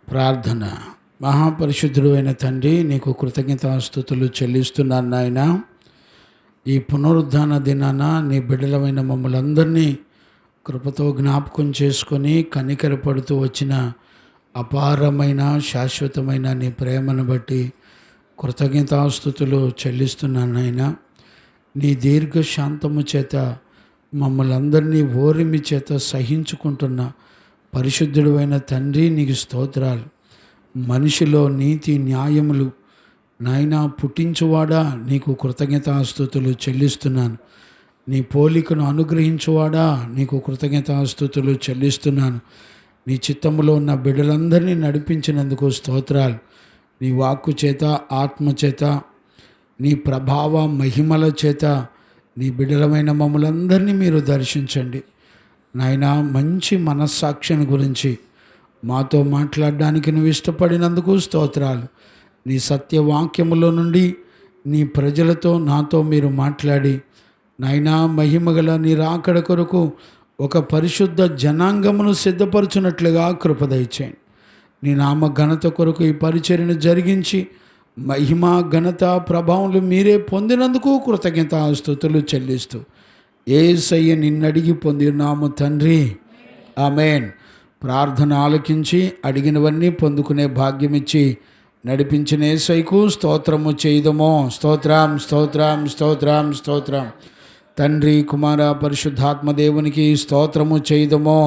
ప్రార్థన. మహాపరిశుద్ధుడు అయిన తండ్రి, నీకు కృతజ్ఞతాస్తుతులు చెల్లిస్తున్నాను నాయన. ఈ పునరుద్ధాన దినాన నీ బిడ్డలమైన మమ్మల్ని అందరినీ కృపతో జ్ఞాపకం చేసుకొని కనికరపడుతూ వచ్చిన అపారమైన శాశ్వతమైన నీ ప్రేమను బట్టి కృతజ్ఞతాస్తుతులు చెల్లిస్తున్నాను నాయన. నీ దీర్ఘశాంతము చేత మమ్మల్ని అందరినీ ఓరిమి చేత సహించుకుంటున్న పరిశుద్ధుడు అయిన తండ్రి, నీకు స్తోత్రాలు. మనిషిలో నీతి న్యాయములు నాయనా పుట్టించువాడా, నీకు కృతజ్ఞతాస్తుతులు చెల్లిస్తున్నాను. నీ పోలికను అనుగ్రహించువాడా, నీకు కృతజ్ఞతాస్తుతులు చెల్లిస్తున్నాను. నీ చిత్తములో ఉన్న బిడ్డలందరినీ నడిపించినందుకు స్తోత్రాలు. నీ వాక్కు చేత, ఆత్మ చేత, నీ ప్రభావ మహిమల చేత నీ బిడ్డలమైన మమ్మలందరినీ మీరు దర్శించండి నాయనా. మంచి మనస్సాక్షిని గురించి మాతో మాట్లాడడానికి నువ్వు ఇష్టపడినందుకు స్తోత్రాలు. నీ సత్యవాక్యములో నుండి నీ ప్రజలతో నాతో మీరు మాట్లాడి నాయనా, మహిమగల నీ రాకడ కొరకు ఒక పరిశుద్ధ జనాంగమును సిద్ధపరచునట్లుగా కృప దయచేయండి. నీ నామ ఘనత కొరకు ఈ పరిచర్యను జరిగించి మహిమ ఘనత ప్రభావములు మీరే పొందినందుకు కృతజ్ఞతాస్తుతులు చెల్లిస్తూ యేసయ్య నిన్నడిగి పొందినాము తండ్రి, ఆమేన్. ప్రార్థన ఆలకించి అడిగినవన్నీ పొందుకునే భాగ్యమిచ్చి నడిపించిన యేసయ్యకు స్తోత్రము చేయుదమో. స్తోత్రం స్తోత్రం స్తోత్రం స్తోత్రం. తండ్రి కుమార పరిశుద్ధాత్మ దేవునికి స్తోత్రము చేయుదమో.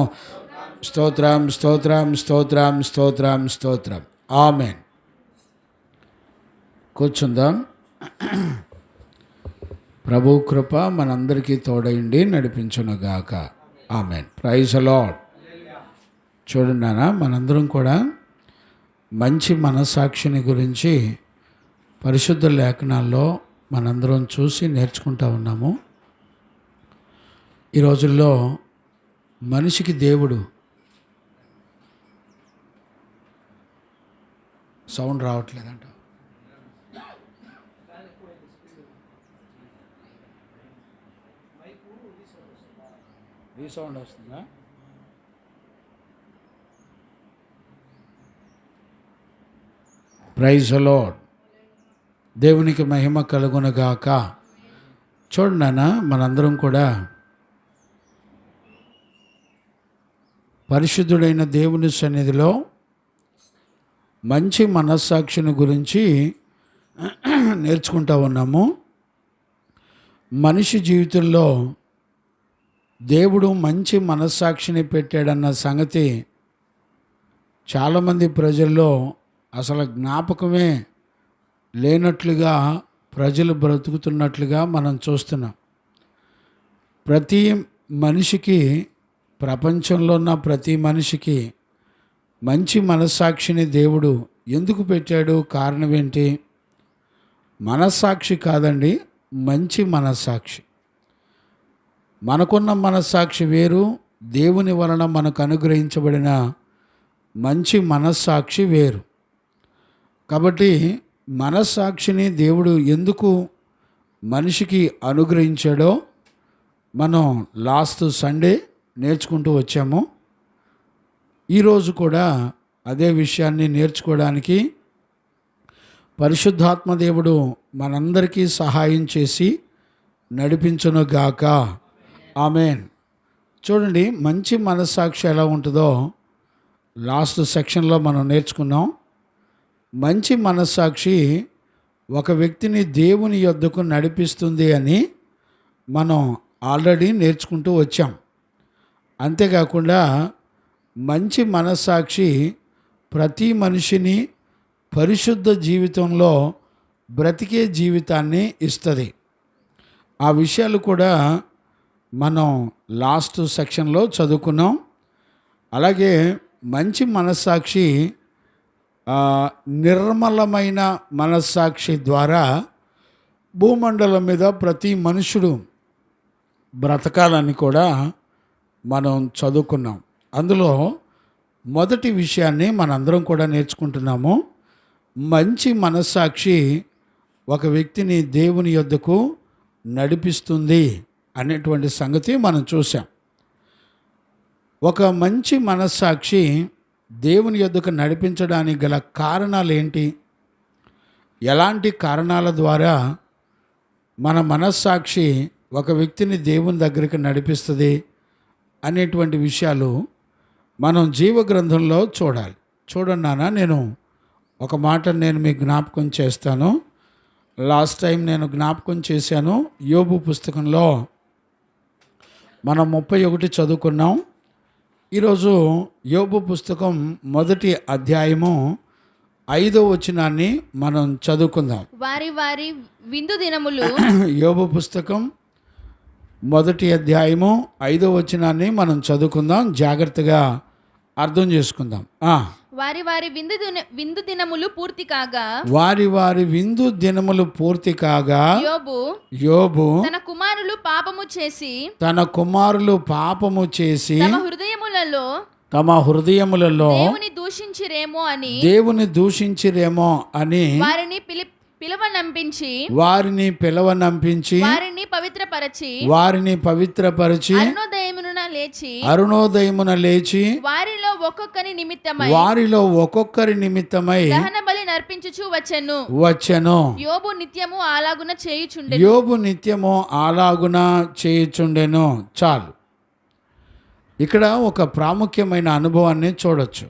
స్తోత్రం స్తోత్రం స్తోత్రం స్తోత్రం స్తోత్రం. ఆమేన్. కూర్చుందాం. ప్రభు కృప మనందరికీ తోడైండి నడిపించునుగాక. ఆమేన్. Praise the Lord. చూడండి నాన్న, మనందరం కూడా మంచి మనస్సాక్షిని గురించి పరిశుద్ధ లేఖనాల్లో మనందరం చూసి నేర్చుకుంటూ ఉన్నాము. ఈ రోజుల్లో మనిషికి దేవుడు సౌండ్ రావట్లేదంట. రీసౌండ్ వస్తుందా? Praise the Lord. దేవునికి మహిమ కలుగునుగాక. చూడండి నాన్న, మనందరం కూడా పరిశుద్ధుడైన దేవుని సన్నిధిలో మంచి మనస్సాక్షిని గురించి నేర్చుకుంటూ ఉన్నాము. మనిషి జీవితంలో దేవుడు మంచి మనస్సాక్షిని పెట్టాడన్న సంగతి చాలామంది ప్రజల్లో అసలు జ్ఞాపకమే లేనట్లుగా ప్రజలు బ్రతుకుతున్నట్లుగా మనం చూస్తున్నాం. ప్రతి మనిషికి, ప్రపంచంలో ఉన్న ప్రతి మనిషికి మంచి మనస్సాక్షిని దేవుడు ఎందుకు పెట్టాడు? కారణం ఏంటి? మనస్సాక్షి కాదండి, మంచి మనస్సాక్షి. మనకున్న మనస్సాక్షి వేరు, దేవుని వలన మనకు అనుగ్రహించబడిన మంచి మనస్సాక్షి వేరు. కాబట్టి మనస్సాక్షిని దేవుడు ఎందుకు మనిషికి అనుగ్రహించాడో మనం లాస్ట్ సండే నేర్చుకుంటూ వచ్చాము. ఈరోజు కూడా అదే విషయాన్ని నేర్చుకోవడానికి పరిశుద్ధాత్మ దేవుడు మనందరికీ సహాయం చేసి నడిపించునుగాక. ఆమేన్. చూడండి, మంచి మనస్సాక్షి ఎలా ఉంటుందో లాస్ట్ సెక్షన్లో మనం నేర్చుకున్నాం. మంచి మనస్సాక్షి ఒక వ్యక్తిని దేవుని యొద్దకు నడిపిస్తుంది అని మనం ఆల్రెడీ నేర్చుకుంటూ వచ్చాం. అంతేకాకుండా మంచి మనస్సాక్షి ప్రతి మనిషిని పరిశుద్ధ జీవితంలో బ్రతికే జీవితాన్ని ఇస్తుంది. ఆ విషయాలు కూడా మనం లాస్ట్ సెక్షన్లో చదువుకున్నాం. అలాగే మంచి మనస్సాక్షి నిర్మలమైన మనస్సాక్షి ద్వారా భూమండలం మీద ప్రతి మనుషుడు బ్రతకాలని కూడా మనం చదువుకున్నాం. అందులో మొదటి విషయాన్ని మనందరం కూడా నేర్చుకుంటున్నాము. మంచి మనస్సాక్షి ఒక వ్యక్తిని దేవుని యొద్దకు నడిపిస్తుంది అనేటువంటి సంగతి మనం చూసాం. ఒక మంచి మనస్సాక్షి దేవుని యొద్దకు నడిపించడానికి గల కారణాలు ఏంటి, ఎలాంటి కారణాల ద్వారా మన మనస్సాక్షి ఒక వ్యక్తిని దేవుని దగ్గరికి నడిపిస్తుంది అనేటువంటి విషయాలు మనం జీవగ్రంథంలో చూడాలి. చూడండి నాన్న, నేను ఒక మాట నేను మీకు జ్ఞాపకం చేస్తాను. లాస్ట్ టైం నేను జ్ఞాపకం చేశాను. యోబు పుస్తకంలో మనం 31 చదువుకున్నాం. ఈరోజు యోబు పుస్తకం 1వ అధ్యాయము 5వ వచనాన్ని మనం చదువుకుందాం. వారి వారి విందు దినములు యోబు పుస్తకం 1వ అధ్యాయము 5వ వచనాన్ని మనం చదువుకుందాం. జాగ్రత్తగా అర్థం చేసుకుందాం. వారి వారి విందు దినములు పూర్తి కాగా వారి వారి విందు దినములు పూర్తి కాగా యోబు తన కుమారులు పాపము చేసి తమ హృదయములలో దేవుని దూషించిరేమో అని వారిని పిలవనంపించి వారిని పవిత్రపరచి అరుణోదయమున లేచి వారిలో ఒక్కొక్కరి నిమిత్తమై దహన బలి నర్పించుచు వచ్చెను. యోబు నిత్యము అలాగున చేయుచుండెను. చాలు. ఇక్కడ ఒక ప్రాముఖ్యమైన అనుభవాన్ని చూడొచ్చు.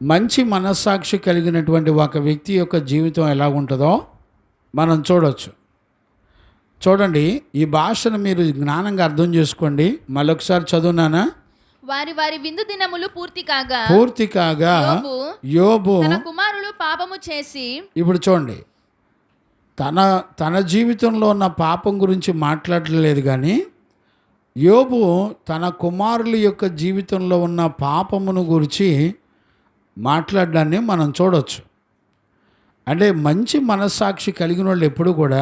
మంచి మనస్సాక్షి కలిగినటువంటి ఒక వ్యక్తి యొక్క జీవితం ఎలా ఉంటుందో మనం చూడొచ్చు. చూడండి, ఈ భాషను మీరు జ్ఞానంగా అర్థం చేసుకోండి. మళ్ళొకసారి చదువునానా. వారి వారి విందు దినములు పూర్తి కాగా యోబు తన కుమారులు పాపము చేసి. ఇప్పుడు చూడండి, తన జీవితంలో ఉన్న పాపం గురించి మాట్లాడలేదు, కానీ యోబు తన కుమారుల యొక్క జీవితంలో ఉన్న పాపమును గురించి మాట్లాడడాన్ని మనం చూడవచ్చు. అంటే మంచి మనస్సాక్షి కలిగిన వాళ్ళు ఎప్పుడు కూడా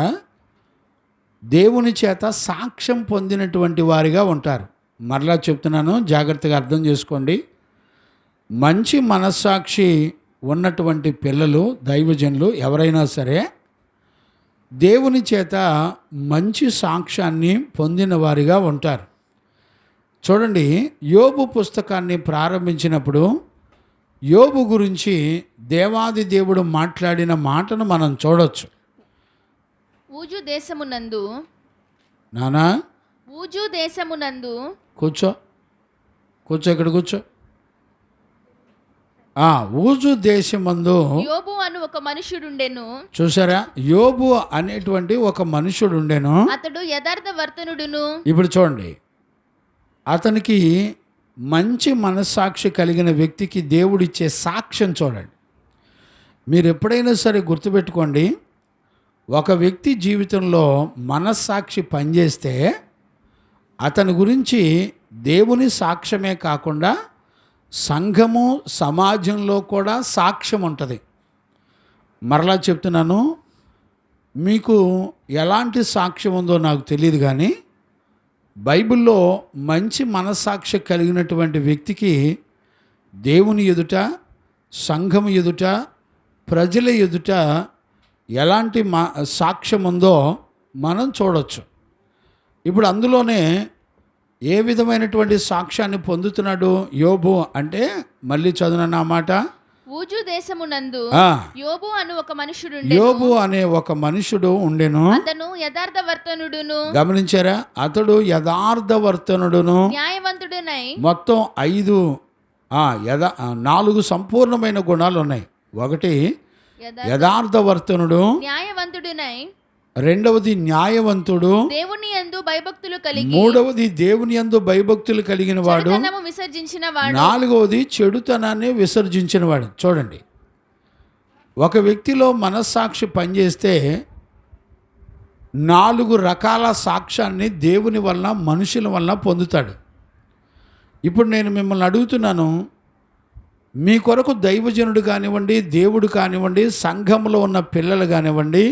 దేవుని చేత సాక్ష్యం పొందినటువంటి వారిగా ఉంటారు. మరలా చెప్తున్నాను, జాగ్రత్తగా అర్థం చేసుకోండి. మంచి మనస్సాక్షి ఉన్నటువంటి పిల్లలు, దైవజనులు ఎవరైనా సరే దేవుని చేత మంచి సాక్ష్యాన్ని పొందిన వారిగా ఉంటారు. చూడండి, యోబు పుస్తకాన్ని ప్రారంభించినప్పుడు యోబు గురించి దేవాది దేవుడు మాట్లాడిన మాటను మనం చూడొచ్చు. ఊజు దేశమునందు కూర్చో ఇక్కడ కూర్చో. ఊజు దేశమందు యోబు అను ఒక మనుషుడుండెను. చూసారా, యోబు అనేటువంటి ఒక మనుషుడుండెను. అతడు యథార్థవర్తనుడును. ఇప్పుడు చూడండి, అతనికి మంచి మనస్సాక్షి కలిగిన వ్యక్తికి దేవుడిచ్చే సాక్ష్యం చూడండి. మీరు ఎప్పుడైనా సరే గుర్తుపెట్టుకోండి, ఒక వ్యక్తి జీవితంలో మనస్సాక్షి పనిచేస్తే అతని గురించి దేవుని సాక్ష్యమే కాకుండా సంఘము, సమాజంలో కూడా సాక్ష్యం ఉంటుంది. మరలా చెప్తున్నాను, మీకు ఎలాంటి సాక్ష్యం ఉందో నాకు తెలియదు, కానీ బైబిల్లో మంచి మనస్సాక్షి కలిగినటువంటి వ్యక్తికి దేవుని ఎదుట, సంఘము ఎదుట, ప్రజల ఎదుట ఎలాంటి సాక్ష్యం ఉందో మనం చూడవచ్చు. ఇప్పుడు అందులోనే ఏ విధమైనటువంటి సాక్ష్యాన్ని పొందుతున్నాడు యోబు అంటే, మళ్ళీ చదువున మాట. ఊజు దేశమునందు యోబు అను ఒక మనుషుడు యోబు అనే ఒక మనుషుడు ఉండెను. అతను యథార్థవర్తనుడును. గమనించారా, అతడు యథార్థవర్తనుడును, న్యాయవంతుడునై. మొత్తం 4 సంపూర్ణమైన గుణాలు ఉన్నాయి. ఒకటి యథార్థవర్తనుడు, న్యాయవంతుడునై. రెండవది న్యాయవంతుడు, దేవుని యందు భయభక్తులు కలిగి. మూడవది దేవుని యందు భయభక్తులు కలిగిన వాడు. నాలుగవది చెడుతనాన్ని విసర్జించిన వాడు. చూడండి, ఒక వ్యక్తిలో మనస్సాక్షి పనిచేస్తే 4 రకాల సాక్ష్యాన్ని దేవుని వలన, మనుషుల వలన పొందుతాడు. ఇప్పుడు నేను మిమ్మల్ని అడుగుతున్నాను, మీ కొరకు దైవజనుడు కానివ్వండి, దేవుడు కానివ్వండి, సంఘంలో ఉన్న పిల్లలు కానివ్వండి,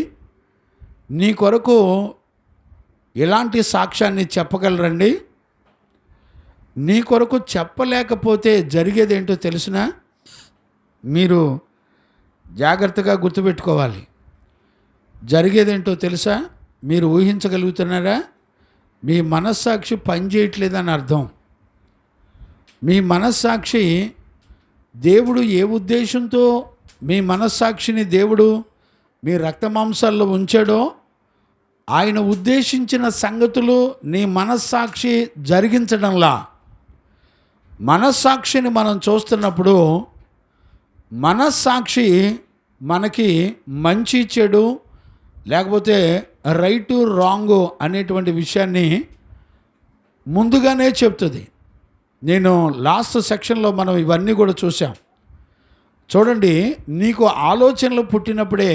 నీ కొరకు ఎలాంటి సాక్ష్యాన్ని చెప్పగలరండి? నీ కొరకు చెప్పలేకపోతే జరిగేది ఏంటో తెలిసినా? మీరు జాగ్రత్తగా గుర్తుపెట్టుకోవాలి. జరిగేదేంటో తెలుసా? మీరు ఊహించగలుగుతున్నారా? మీ మనస్సాక్షి పనిచేయట్లేదని అర్థం. మీ మనస్సాక్షి దేవుడు ఏ ఉద్దేశంతో మీ మనస్సాక్షిని దేవుడు మీ రక్తమాంసాల్లో ఉంచాడో ఆయన ఉద్దేశించిన సంగతులు నీ మనస్సాక్షి జరిగించడంలా. మనస్సాక్షిని మనం చూస్తున్నప్పుడు మనస్సాక్షి మనకి మంచి చెడు లేకపోతే రైటు రాంగు అనేటువంటి విషయాన్ని ముందుగానే చెప్తుంది. నేను లాస్ట్ సెక్షన్లో మనం ఇవన్నీ కూడా చూసాం. చూడండి, నీకు ఆలోచనలు పుట్టినప్పుడే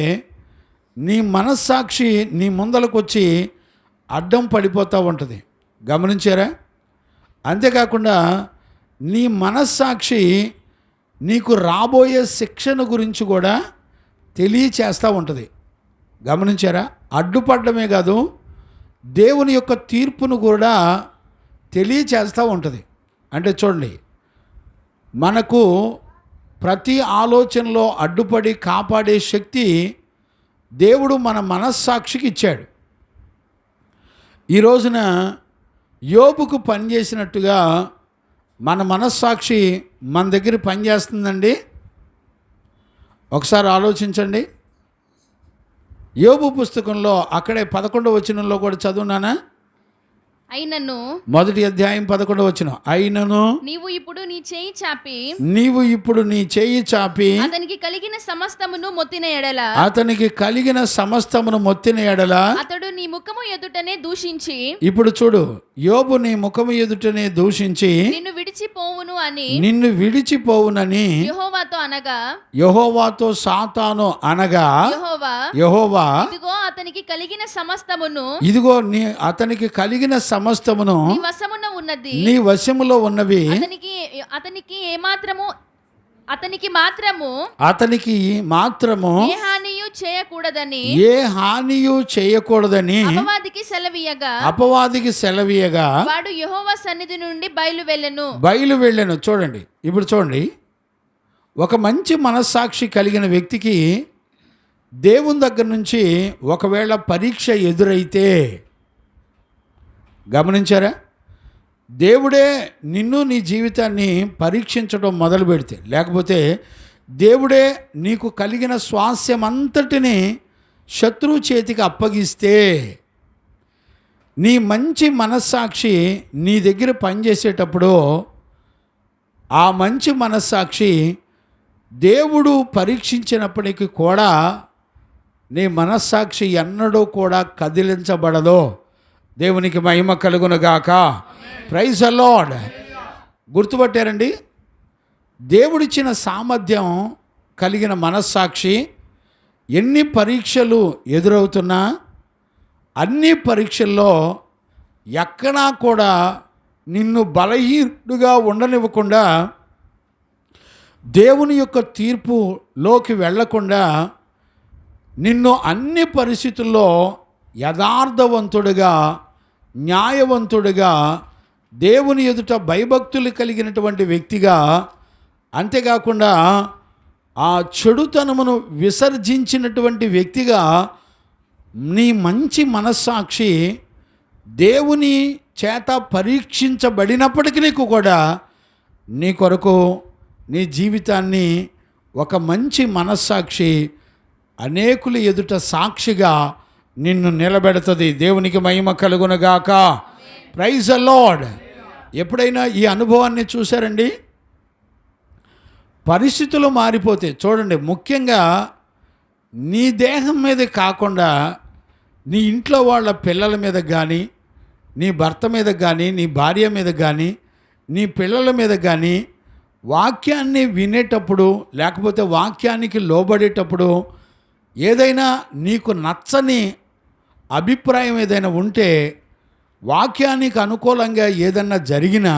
నీ మనస్సాక్షి నీ ముందలకు వచ్చి అడ్డం పడిపోతూ ఉంటుంది. గమనించారా? అంతేకాకుండా నీ మనస్సాక్షి నీకు రాబోయే శిక్షణ గురించి కూడా తెలియచేస్తూ ఉంటుంది. గమనించారా? అడ్డుపడమే కాదు, దేవుని యొక్క తీర్పును కూడా తెలియచేస్తూ ఉంటుంది. అంటే చూడండి, మనకు ప్రతి ఆలోచనలో అడ్డుపడి కాపాడే శక్తి దేవుడు మన మనస్సాక్షికి ఇచ్చాడు. ఈ రోజున యోబుకు పనిచేసినట్టుగా మన మనస్సాక్షి మన దగ్గర పనిచేస్తుందండి. ఒకసారి ఆలోచించండి. యోబు పుస్తకంలో అక్కడే 11వ వచనంలో కూడా చదువునానా? అయినను, మొదటి అధ్యాయం 11వ వచనం. అయినను నీవు ఇప్పుడు నీ చేయి చాపి అతనికి కలిగిన సమస్తమును మొత్తిన ఎడల అతడు నీ ముఖము ఎదుటనే దూషించి, ఇప్పుడు చూడు, యోబు నీ ముఖము ఎదుటనే దూషించి నిన్ను విడిచిపోవునని యెహోవాతో సాతాను అనగా యెహోవా ఇదిగో అతనికి కలిగిన సమస్తమును నీ వశములో ఉన్నవి అతనికి మాత్రము ఏ హానియు చేయకూడదని అపవాదికి సెలవీయగా వాడు యెహోవా సన్నిధి నుండి బయలువెళ్ళెను. చూడండి, ఇప్పుడు చూడండి, ఒక మంచి మనస్సాక్షి కలిగిన వ్యక్తికి దేవుని దగ్గర నుంచి ఒకవేళ పరీక్ష ఎదురైతే, గమనించారా? దేవుడే నిన్ను నీ జీవితాన్ని పరీక్షించడం మొదలు పెడితే, లేకపోతే దేవుడే నీకు కలిగిన స్వాస్యమంతటిని శత్రువు చేతికి అప్పగిస్తే, నీ మంచి మనస్సాక్షి నీ దగ్గర పనిచేసేటప్పుడు ఆ మంచి మనస్సాక్షి దేవుడు పరీక్షించినప్పటికీ కూడా నీ మనస్సాక్షి ఎన్నడూ కూడా కదిలించబడదు. దేవునికి మహిమ కలుగునుగాక. Praise the Lord. గుర్తుపట్టారండి? దేవుడిచ్చిన సామర్థ్యం కలిగిన మనస్సాక్షి ఎన్ని పరీక్షలు ఎదురవుతున్నా అన్ని పరీక్షల్లో ఎక్కడా కూడా నిన్ను బలహీనుడుగా ఉండనివ్వకుండా, దేవుని యొక్క తీర్పులోకి వెళ్లకుండా నిన్ను అన్ని పరిస్థితుల్లో యథార్థవంతుడిగా, న్యాయవంతుడిగా, దేవుని ఎదుట భయభక్తులు కలిగినటువంటి వ్యక్తిగా, అంతేకాకుండా ఆ చెడుతనమును విసర్జించినటువంటి వ్యక్తిగా నీ మంచి మనస్సాక్షి దేవుని చేత పరీక్షించబడినప్పటికీ కూడా నీ కొరకు నీ జీవితాన్ని ఒక మంచి మనస్సాక్షి అనేకుల ఎదుట సాక్షిగా నిన్ను నిలబెడుతుంది. దేవునికి మహిమ కలుగునుగాక. Praise the Lord. ఎప్పుడైనా ఈ అనుభవాన్ని చూశారండి? పరిస్థితులు మారిపోతే చూడండి, ముఖ్యంగా నీ దేహం మీద కాకుండా నీ ఇంట్లో వాళ్ళ పిల్లల మీద కానీ, నీ భర్త మీద కానీ, నీ భార్య మీద కానీ, నీ పిల్లల మీద కానీ వాక్యాన్ని వినేటప్పుడు, లేకపోతే వాక్యానికి లోబడేటప్పుడు ఏదైనా నీకు నచ్చని అభిప్రాయం ఏదైనా ఉంటే, వాక్యానికి అనుకూలంగా ఏదన్నా జరిగినా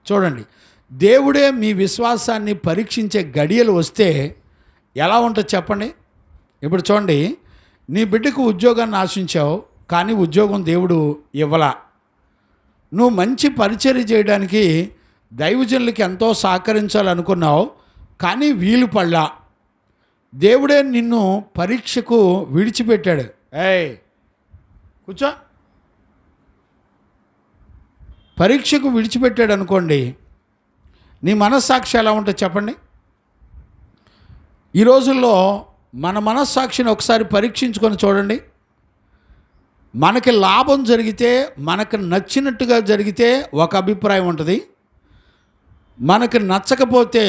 చూడండి, దేవుడే మీ విశ్వాసాన్ని పరీక్షించే గడియలు వస్తే ఎలా ఉంటుంది చెప్పండి? ఇప్పుడు చూడండి, నీ బిడ్డకు ఉద్యోగాన్ని ఆశించావు, కానీ ఉద్యోగం దేవుడు ఇవ్వలా. నువ్వు మంచి పరిచర్య చేయడానికి దైవజనులకి ఎంతో సహకరించాలనుకున్నావు, కానీ వీలు పడలా. దేవుడే నిన్ను పరీక్షకు విడిచిపెట్టాడు. ఏయ్ కూర్చో. పరీక్షకు విడిచిపెట్టాడు అనుకోండి, నీ మనస్సాక్షి ఎలా ఉంటుంది చెప్పండి? ఈ రోజుల్లో మన మనస్సాక్షిని ఒకసారి పరీక్షించుకొని చూడండి. మనకి లాభం జరిగితే, మనకు నచ్చినట్టుగా జరిగితే ఒక అభిప్రాయం ఉంటుంది. మనకు నచ్చకపోతే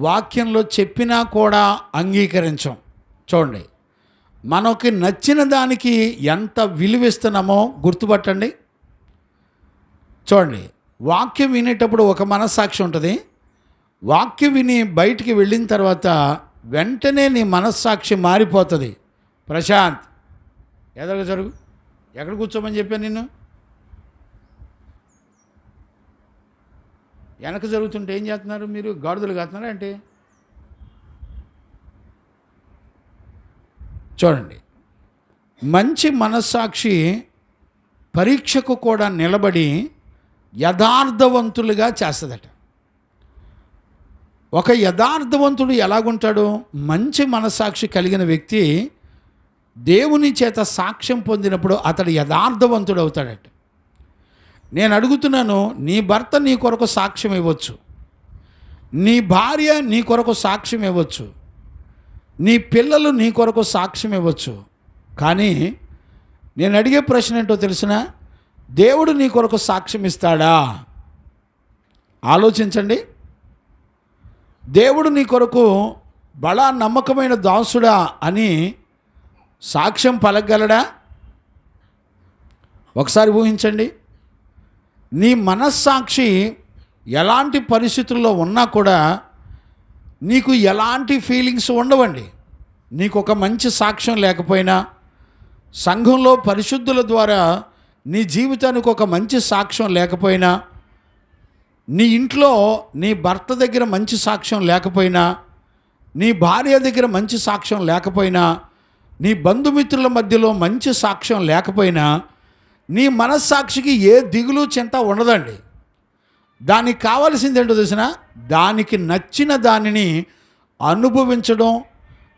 వాక్యంలో చెప్పినా కూడా అంగీకరించం. చూడండి, మనకి నచ్చిన దానికి ఎంత విలువిస్తున్నామో గుర్తుపట్టండి. చూడండి, వాక్యం వినేటప్పుడు ఒక మనస్సాక్షి ఉంటుంది. వాక్యం విని బయటికి వెళ్ళిన తర్వాత వెంటనే నీ మనస్సాక్షి మారిపోతుంది. ప్రశాంత్, ఎదురుగా జరుగు, ఎక్కడ కూర్చోమని చెప్పాను నిన్ను? వెనక జరుగుతుంటే ఏం చేస్తున్నారు మీరు? గాడిదలు కాస్తున్నారా అంటే? చూడండి, మంచి మనస్సాక్షి పరీక్షకు కూడా నిలబడి యథార్థవంతులుగా చేస్తుందట. ఒక యథార్థవంతుడు ఎలాగుంటాడు? మంచి మనస్సాక్షి కలిగిన వ్యక్తి దేవుని చేత సాక్ష్యం పొందినప్పుడు అతడు యథార్థవంతుడు అవుతాడట. నేను అడుగుతున్నాను, నీ భర్త నీ కొరకు సాక్ష్యం ఇవ్వచ్చు, నీ భార్య నీ కొరకు సాక్ష్యం ఇవ్వచ్చు, నీ పిల్లలు నీ కొరకు సాక్ష్యం ఇవ్వచ్చు. కానీ నేను అడిగే ప్రశ్న ఏంటో తెలిసిన? దేవుడు నీ కొరకు సాక్ష్యం ఇస్తాడా? ఆలోచించండి. దేవుడు నీ కొరకు బడా నమ్మకమైన దాసుడా అని సాక్ష్యం పలకగలడా? ఒకసారి ఊహించండి. నీ మనస్సాక్షి ఎలాంటి పరిస్థితుల్లో ఉన్నా కూడా నీకు ఎలాంటి ఫీలింగ్స్ ఉండవండి. నీకు ఒక మంచి సాక్ష్యం లేకపోయినా, సంఘంలో పరిశుద్ధుల ద్వారా నీ జీవితానికి ఒక మంచి సాక్ష్యం లేకపోయినా, నీ ఇంట్లో నీ భర్త దగ్గర మంచి సాక్ష్యం లేకపోయినా, నీ భార్య దగ్గర మంచి సాక్ష్యం లేకపోయినా, నీ బంధుమిత్రుల మధ్యలో మంచి సాక్ష్యం లేకపోయినా, నీ మనస్సాక్షికి ఏ దిగులు చింత ఉండదండి. దానికి కావాల్సింది ఏంటో తెలిసిన? దానికి నచ్చిన దానిని అనుభవించడం,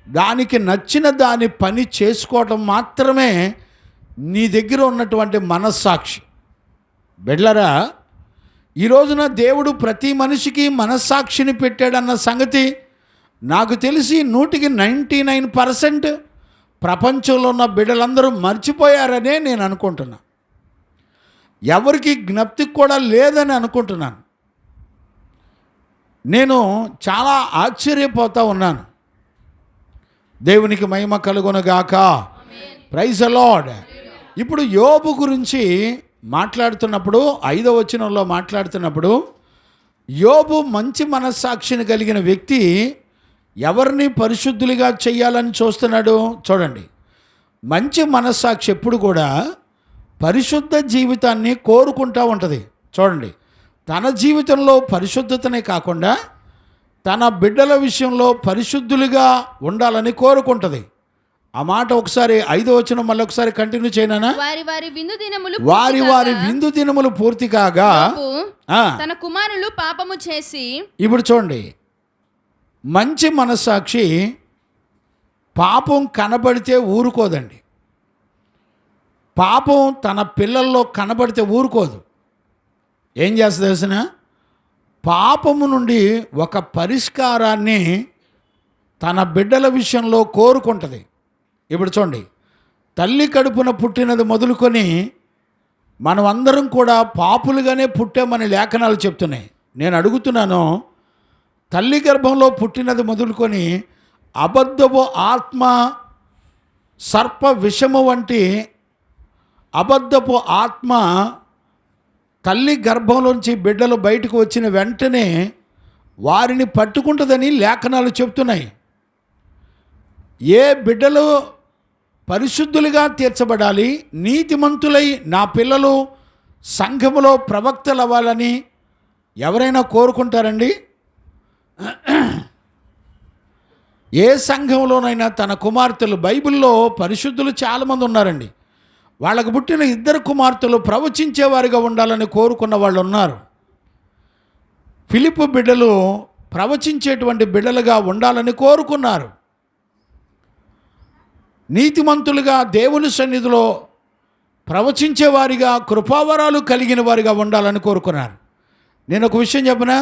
దానికి నచ్చిన దాని పని చేసుకోవటం మాత్రమే నీ దగ్గర ఉన్నటువంటి మనస్సాక్షి. బిడ్డలారా, ఈ రోజున దేవుడు ప్రతి మనిషికి మనస్సాక్షిని పెట్టాడన్న సంగతి నాకు తెలిసి 99% ప్రపంచంలో ఉన్న బిడ్డలందరూ మర్చిపోయారనే నేను అనుకుంటున్నా. ఎవరికి జ్ఞప్తికి కూడా లేదని అనుకుంటున్నాను. నేను చాలా ఆశ్చర్యపోతూ ఉన్నాను. దేవునికి మహిమ కలుగునుగాక. Praise the Lord. ఇప్పుడు యోబు గురించి మాట్లాడుతున్నప్పుడు 5వ వచనంలో మాట్లాడుతున్నప్పుడు యోబు మంచి మనస్సాక్షిని కలిగిన వ్యక్తి ఎవరిని పరిశుద్ధులుగా చేయాలని చూస్తున్నాడు? చూడండి, మంచి మనస్సాక్షి ఎప్పుడు కూడా పరిశుద్ధ జీవితాన్ని కోరుకుంటూ ఉంటుంది. చూడండి, తన జీవితంలో పరిశుద్ధతనే కాకుండా తన బిడ్డల విషయంలో పరిశుద్ధులుగా ఉండాలని కోరుకుంటుంది. ఆ మాట ఒకసారి 5వ వచనం మళ్ళీ ఒకసారి కంటిన్యూ చేయనా? వారి వారి విందు దినములు పూర్తి కాగా తన కుమారులు పాపము చేసి. ఇప్పుడు చూడండి, మంచి మనస్సాక్షి పాపం కనబడితే ఊరుకోదండి. పాపం తన పిల్లల్లో కనబడితే ఊరుకోదు. ఏం చేస్తుంది తెలిసిన? పాపము నుండి ఒక పరిష్కారాన్ని తన బిడ్డల విషయంలో కోరుకుంటుంది. ఇప్పుడు చూడండి, తల్లి కడుపున పుట్టినది మొదలుకొని మనం అందరం కూడా పాపులుగానే పుట్టామని లేఖనాలు చెప్తున్నాయి. నేను అడుగుతున్నాను, తల్లి గర్భంలో పుట్టినది మొదలుకొని అబద్ధపు ఆత్మ, సర్ప విషము వంటి అబద్ధపు ఆత్మ తల్లి గర్భంలోంచి బిడ్డలు బయటకు వచ్చిన వెంటనే వారిని పట్టుకుంటుందని లేఖనాలు చెప్తున్నాయి. ఏ బిడ్డలు పరిశుద్ధులుగా తీర్చబడాలి, నీతిమంతులై నా పిల్లలు సంఘములో ప్రవక్తలు అవ్వాలని ఎవరైనా కోరుకుంటారండి? ఏ సంఘంలోనైనా తన కుమార్తెలు, బైబిల్లో పరిశుద్ధులు చాలామంది ఉన్నారండి, వాళ్ళకు పుట్టిన 2 కుమార్తెలు ప్రవచించేవారిగా ఉండాలని కోరుకున్న వాళ్ళు ఉన్నారు. ఫిలిప్పు బిడ్డలు ప్రవచించేటువంటి బిడ్డలుగా ఉండాలని కోరుకున్నారు. నీతిమంతులుగా దేవుని సన్నిధిలో ప్రవచించేవారిగా, కృపావరాలు కలిగిన వారిగా ఉండాలని కోరుకున్నారు. నేను ఒక విషయం చెప్పనా?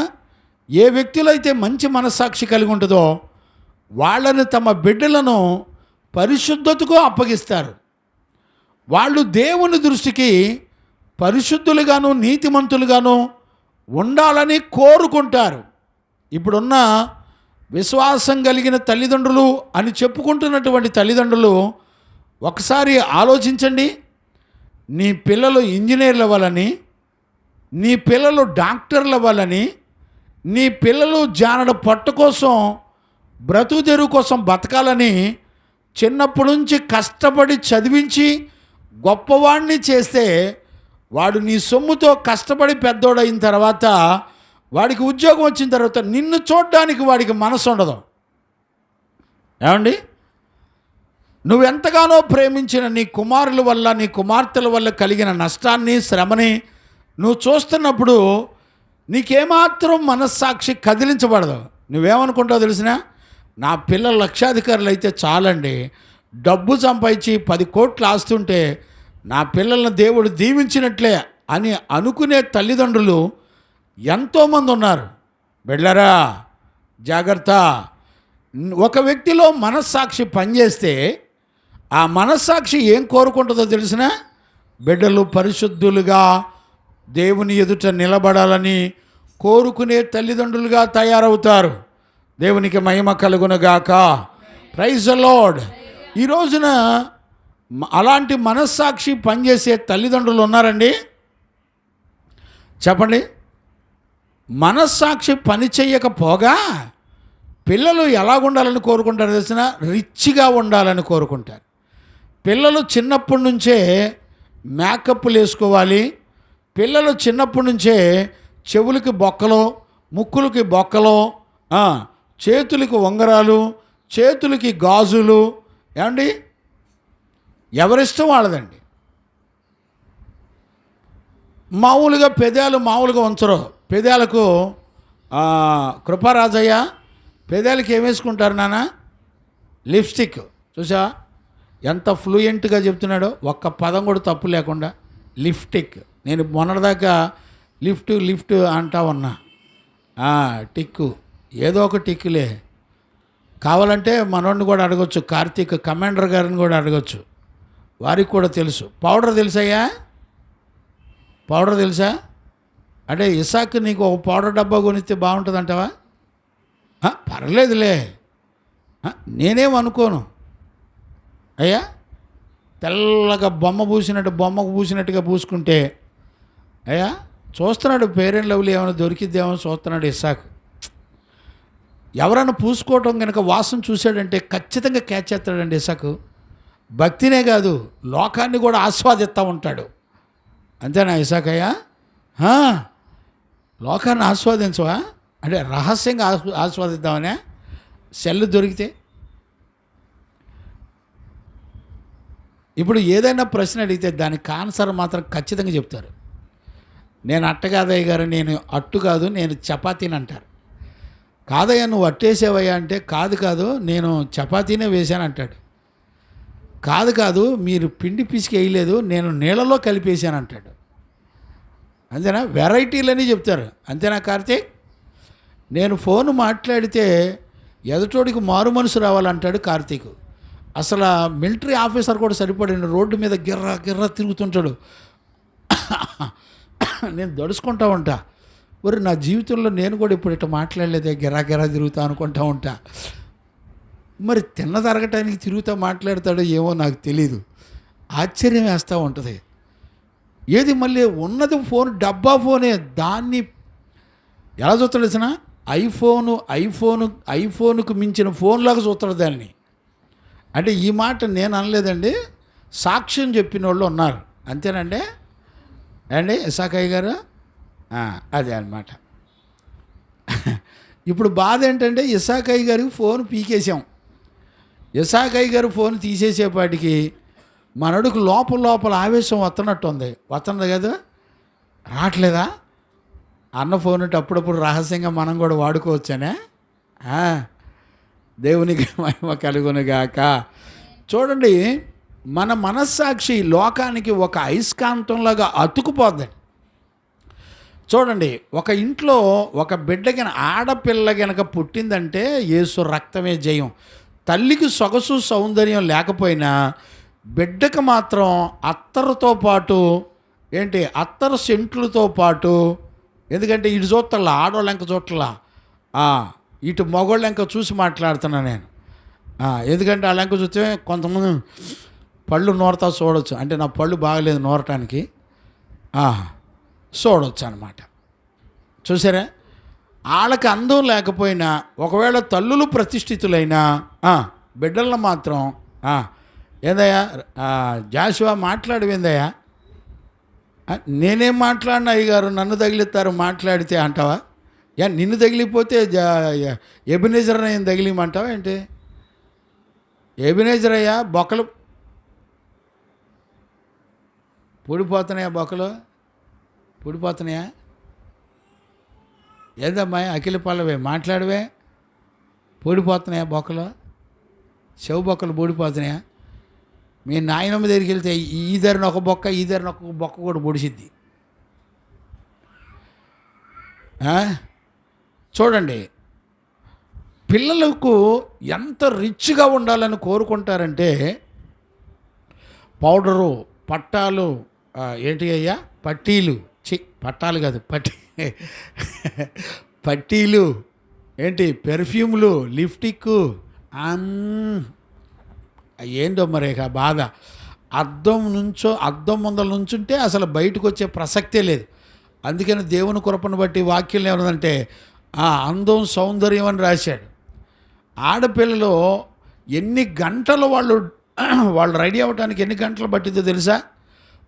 ఏ వ్యక్తిలో అయితే మంచి మనస్సాక్షి కలిగి ఉంటుందో వాళ్ళని తమ బిడ్డలను పరిశుద్ధతకు అప్పగిస్తారు. వాళ్ళు దేవుని దృష్టికి పరిశుద్ధులుగాను నీతిమంతులుగాను ఉండాలని కోరుకుంటారు. ఇప్పుడున్న విశ్వాసం కలిగిన తల్లిదండ్రులు అని చెప్పుకుంటున్నటువంటి తల్లిదండ్రులు ఒకసారి ఆలోచించండి. నీ పిల్లలు ఇంజనీర్లు అవ్వాలని, నీ పిల్లలు డాక్టర్లు అవ్వాలని, నీ పిల్లలు జానడ పట్టు కోసం బ్రతుకు తెరువు కోసం బతకాలని చిన్నప్పటి నుంచి కష్టపడి చదివించి గొప్పవాడిని చేస్తే వాడు నీ సొమ్ముతో కష్టపడి పెద్దోడైన తర్వాత వాడికి ఉద్యోగం వచ్చిన తర్వాత నిన్ను చూడడానికి వాడికి మనసు ఉండదు. ఏమండి, నువ్వెంతగానో ప్రేమించిన నీ కుమారుల వల్ల నీ కుమార్తెల వల్ల కలిగిన నష్టాన్ని శ్రమని నువ్వు చూస్తున్నప్పుడు నీకేమాత్రం మనస్సాక్షి కదిలించబడదు. నువ్వేమనుకుంటావు తెలిసినా, నా పిల్లలు లక్షాధికారులు అయితే చాలండి, డబ్బు సంపాదించి 10 కోట్లు ఆస్తుంటే నా పిల్లలను దేవుడు దీవించినట్లే అని అనుకునే తల్లిదండ్రులు ఎంతోమంది ఉన్నారు. బిడ్డలారా జాగ్రత్త. ఒక వ్యక్తిలో మనస్సాక్షి పనిచేస్తే ఆ మనస్సాక్షి ఏం కోరుకుంటుందో తెలిసిన, బిడ్డలు పరిశుద్ధులుగా దేవుని ఎదుట నిలబడాలని కోరుకునే తల్లిదండ్రులుగా తయారవుతారు. దేవునికి మహిమ కలుగునుగాక. Praise the Lord. ఈ రోజున అలాంటి మనస్సాక్షి పనిచేసే తల్లిదండ్రులు ఉన్నారండి? చెప్పండి. మనస్సాక్షి పని చెయ్యకపోగా పిల్లలు ఎలాగుండాలని కోరుకుంటారు తెలిసిన, రిచ్గా ఉండాలని కోరుకుంటారు. పిల్లలు చిన్నప్పటి నుంచే మేకప్లు వేసుకోవాలి. పిల్లలు చిన్నప్పటి నుంచే చెవులకి బొక్కలు, ముక్కులకి బొక్కలు, చేతులకి ఉంగరాలు, చేతులకి గాజులు. ఏమండి, ఎవరిష్టం వాళ్ళదండి. మామూలుగా పెదాలు మామూలుగా ఉంచరు. పెదాలకు కృపారాజయ్య పెదాలకి ఏమేసుకుంటారు నాన్న? లిప్స్టిక్. చూసా ఎంత ఫ్లూయెంట్గా చెప్తున్నాడో, ఒక్క పదం కూడా తప్పు లేకుండా. లిప్స్టిక్. నేను మొన్నటిదాకా లిఫ్ట్ అంటా ఉన్నా. టిక్కు ఏదో ఒక టిక్కులే. కావాలంటే మనోడిని కూడా అడగొచ్చు, కార్తీక్ కమాండర్ గారిని కూడా అడగొచ్చు, వారికి కూడా తెలుసు. పౌడర్ తెలుసయ్యా? పౌడర్ తెలుసా? అంటే ఇసాక్ నీకు ఒక పౌడర్ డబ్బా కొనిస్తే బాగుంటుంది అంటావా? పర్లేదులే, నేనేం అనుకోను. అయ్యా తెల్లగా బొమ్మకు పూసినట్టుగా పూసుకుంటే అయ్యా చూస్తున్నాడు, పేరెంట్ లవ్లీ ఏమైనా దొరికిద్దేమో చూస్తున్నాడు ఇసాక్. ఎవరైనా పూసుకోవటం కనుక వాసన చూశాడంటే ఖచ్చితంగా క్యాచ్ చేస్తాడండి ఇసాక్. భక్తినే కాదు, లోకాన్ని కూడా ఆస్వాదిస్తూ ఉంటాడు. అంతేనా ఇసాకయ్యా? లోకాన్ని ఆస్వాదించవా అంటే రహస్యంగా ఆస్వాదిద్దామనే సెల్లు దొరికితే. ఇప్పుడు ఏదైనా ప్రశ్న అడిగితే దానికి ఆన్సర్ మాత్రం ఖచ్చితంగా చెప్తారు. నేను అట్ట కాదయ్య గారు, నేను అట్టు కాదు, నేను చపాతీని అంటారు. కాదయ్యా నువ్వు అట్టేసేవయ్యా అంటే, కాదు నేను చపాతీనే వేశాను అంటాడు. కాదు మీరు పిండి పిసికి వేయలేదు, నేను నీళ్ళలో కలిపేశాను అంటాడు. అంతేనా? వెరైటీలని చెప్తారు. అంతేనా కార్తీక్? నేను ఫోన్ మాట్లాడితే ఎదుటోడికి మారు మనసు రావాలంటాడు కార్తీక్. అసలు మిలిటరీ ఆఫీసర్ కూడా సరిపడండి, రోడ్డు మీద గిర్రా తిరుగుతుంటాడు. నేను దడుచుకుంటా ఉంటా, మరి నా జీవితంలో నేను కూడా ఇప్పుడు ఇట్లా మాట్లాడలేదే, గిర్రా తిరుగుతా అనుకుంటా ఉంటా. మరి తిన్న తరగటానికి తిరుగుతూ మాట్లాడతాడో ఏమో నాకు తెలీదు, ఆశ్చర్యం వేస్తూ ఉంటుంది. ఏది మళ్ళీ ఉన్నది ఫోన్, డబ్బా ఫోనే, దాన్ని ఎలా చూస్తాడు తెలిసిన, ఐఫోన్కు మించిన ఫోన్లాగా చూస్తాడు దాన్ని. అంటే ఈ మాట నేను అనలేదండి, సాక్ష్యం చెప్పిన వాళ్ళు ఉన్నారు. అంతేనండి అండి ఇసాకయ్య గారు? అదే అన్నమాట. ఇప్పుడు బాధ ఏంటంటే ఇసాకయ్య గారికి ఫోన్ పీకేసాం. ఇసాకయ్య గారు ఫోన్ తీసేసేపాటికి మనడుకు లోపల ఆవేశం వస్తున్నది కదా, రావట్లేదా? అన్న ఫోన్ అప్పుడప్పుడు రహస్యంగా మనం కూడా వాడుకోవచ్చనే. దేవునికి మహిమ కలుగునుగాక. చూడండి, మన మనస్సాక్షి లోకానికి ఒక అయస్కాంతంలాగా అతుకుపోద్ది. చూడండి, ఒక ఇంట్లో ఒక బిడ్డ ఆడపిల్ల గనక పుట్టిందంటే యేసు రక్తమే జయం. తల్లికి సొగసు సౌందర్యం లేకపోయినా బిడ్డకు మాత్రం అత్తరుతో పాటు అత్తరు సెంట్లతో పాటు, ఎందుకంటే ఇటు చూస్తల్లా ఆడవాళ్ళ ఎంక చూడట్లా, ఇటు మగవాళ్ళ ఎంక చూసి మాట్లాడుతున్నా నేను. ఎందుకంటే వాళ్ళ ఎంక చూస్తే కొంతమంది పళ్ళు నోరతా చూడవచ్చు, అంటే నా పళ్ళు బాగలేదు నోరటానికి, చూడవచ్చు అన్నమాట. చూసారా, వాళ్ళకి అందం లేకపోయినా ఒకవేళ తల్లులు ప్రతిష్ఠితులైనా బిడ్డలను మాత్రం ఏందయ్యా జాషువా మాట్లాడవేందయ్యా, నేనేం మాట్లాడినా అయ్యగారు నన్ను తగిలిస్తారు మాట్లాడితే అంటావా? నిన్ను తగిలిపోతే ఎబినేజర్ ఏం తగిలిమంటావా ఏంటి? ఎబినేజర్ అయ్యా బొక్కలు పొడిపోతున్నాయా, బొక్కలు పొడిపోతున్నాయా? ఏదమ్మా అఖిల పల్లవే మాట్లాడవే, పొడిపోతున్నాయా బొక్కలు, చెవు బొక్కలు పొడిపోతున్నాయా? మీ నాయనమ్మ దగ్గరికి వెళ్తే ఈ ధరని ఒక బొక్క ఈ ధరని ఒక బొక్క కూడా పొడిసిద్ది. చూడండి, పిల్లలకు ఎంత రిచ్గా ఉండాలని కోరుకుంటారంటే పౌడరు, పట్టాలు, ఏంటి అయ్యా పట్టీలు, పట్టాలు కాదు పట్టీలు, పెర్ఫ్యూమ్లు, లిప్స్టిక్, ఏంటో మరి బాధ. అద్దం ముందర నుంచుంటే అసలు బయటకు వచ్చే ప్రసక్తే లేదు. అందుకని దేవుని కృపను బట్టి వాక్యం ఏమన్నదంటే అందం సౌందర్యం అని రాశాడు. ఆడపిల్లలు ఎన్ని గంటలు వాళ్ళు రెడీ అవ్వడానికి ఎన్ని గంటలు పట్టిందో తెలుసా?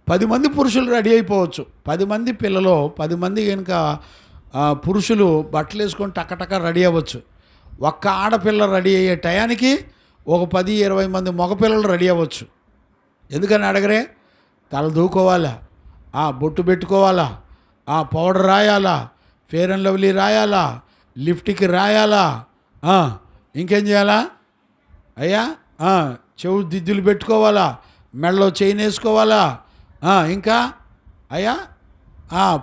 10 మంది పురుషులు రెడీ అయిపోవచ్చు. 10 మంది పిల్లలు, 10 మంది కనుక పురుషులు బట్టలు వేసుకొని టక్కటక్క రెడీ అవ్వచ్చు. ఒక్క ఆడపిల్ల రెడీ అయ్యే టయానికి ఒక 10-20 మంది మగపిల్లలు రెడీ అవ్వచ్చు. ఎందుకని అడగరే? తల దూకోవాలా, బొట్టు పెట్టుకోవాలా, పౌడర్ రాయాలా, ఫేర్ అండ్ లవ్లీ రాయాలా, లిప్స్టిక్ రాయాలా, ఇంకేం చేయాలా అయ్యా, చెవు దిద్దులు పెట్టుకోవాలా, మెడలో చైన్ వేసుకోవాలా, ఇంకా అయ్యా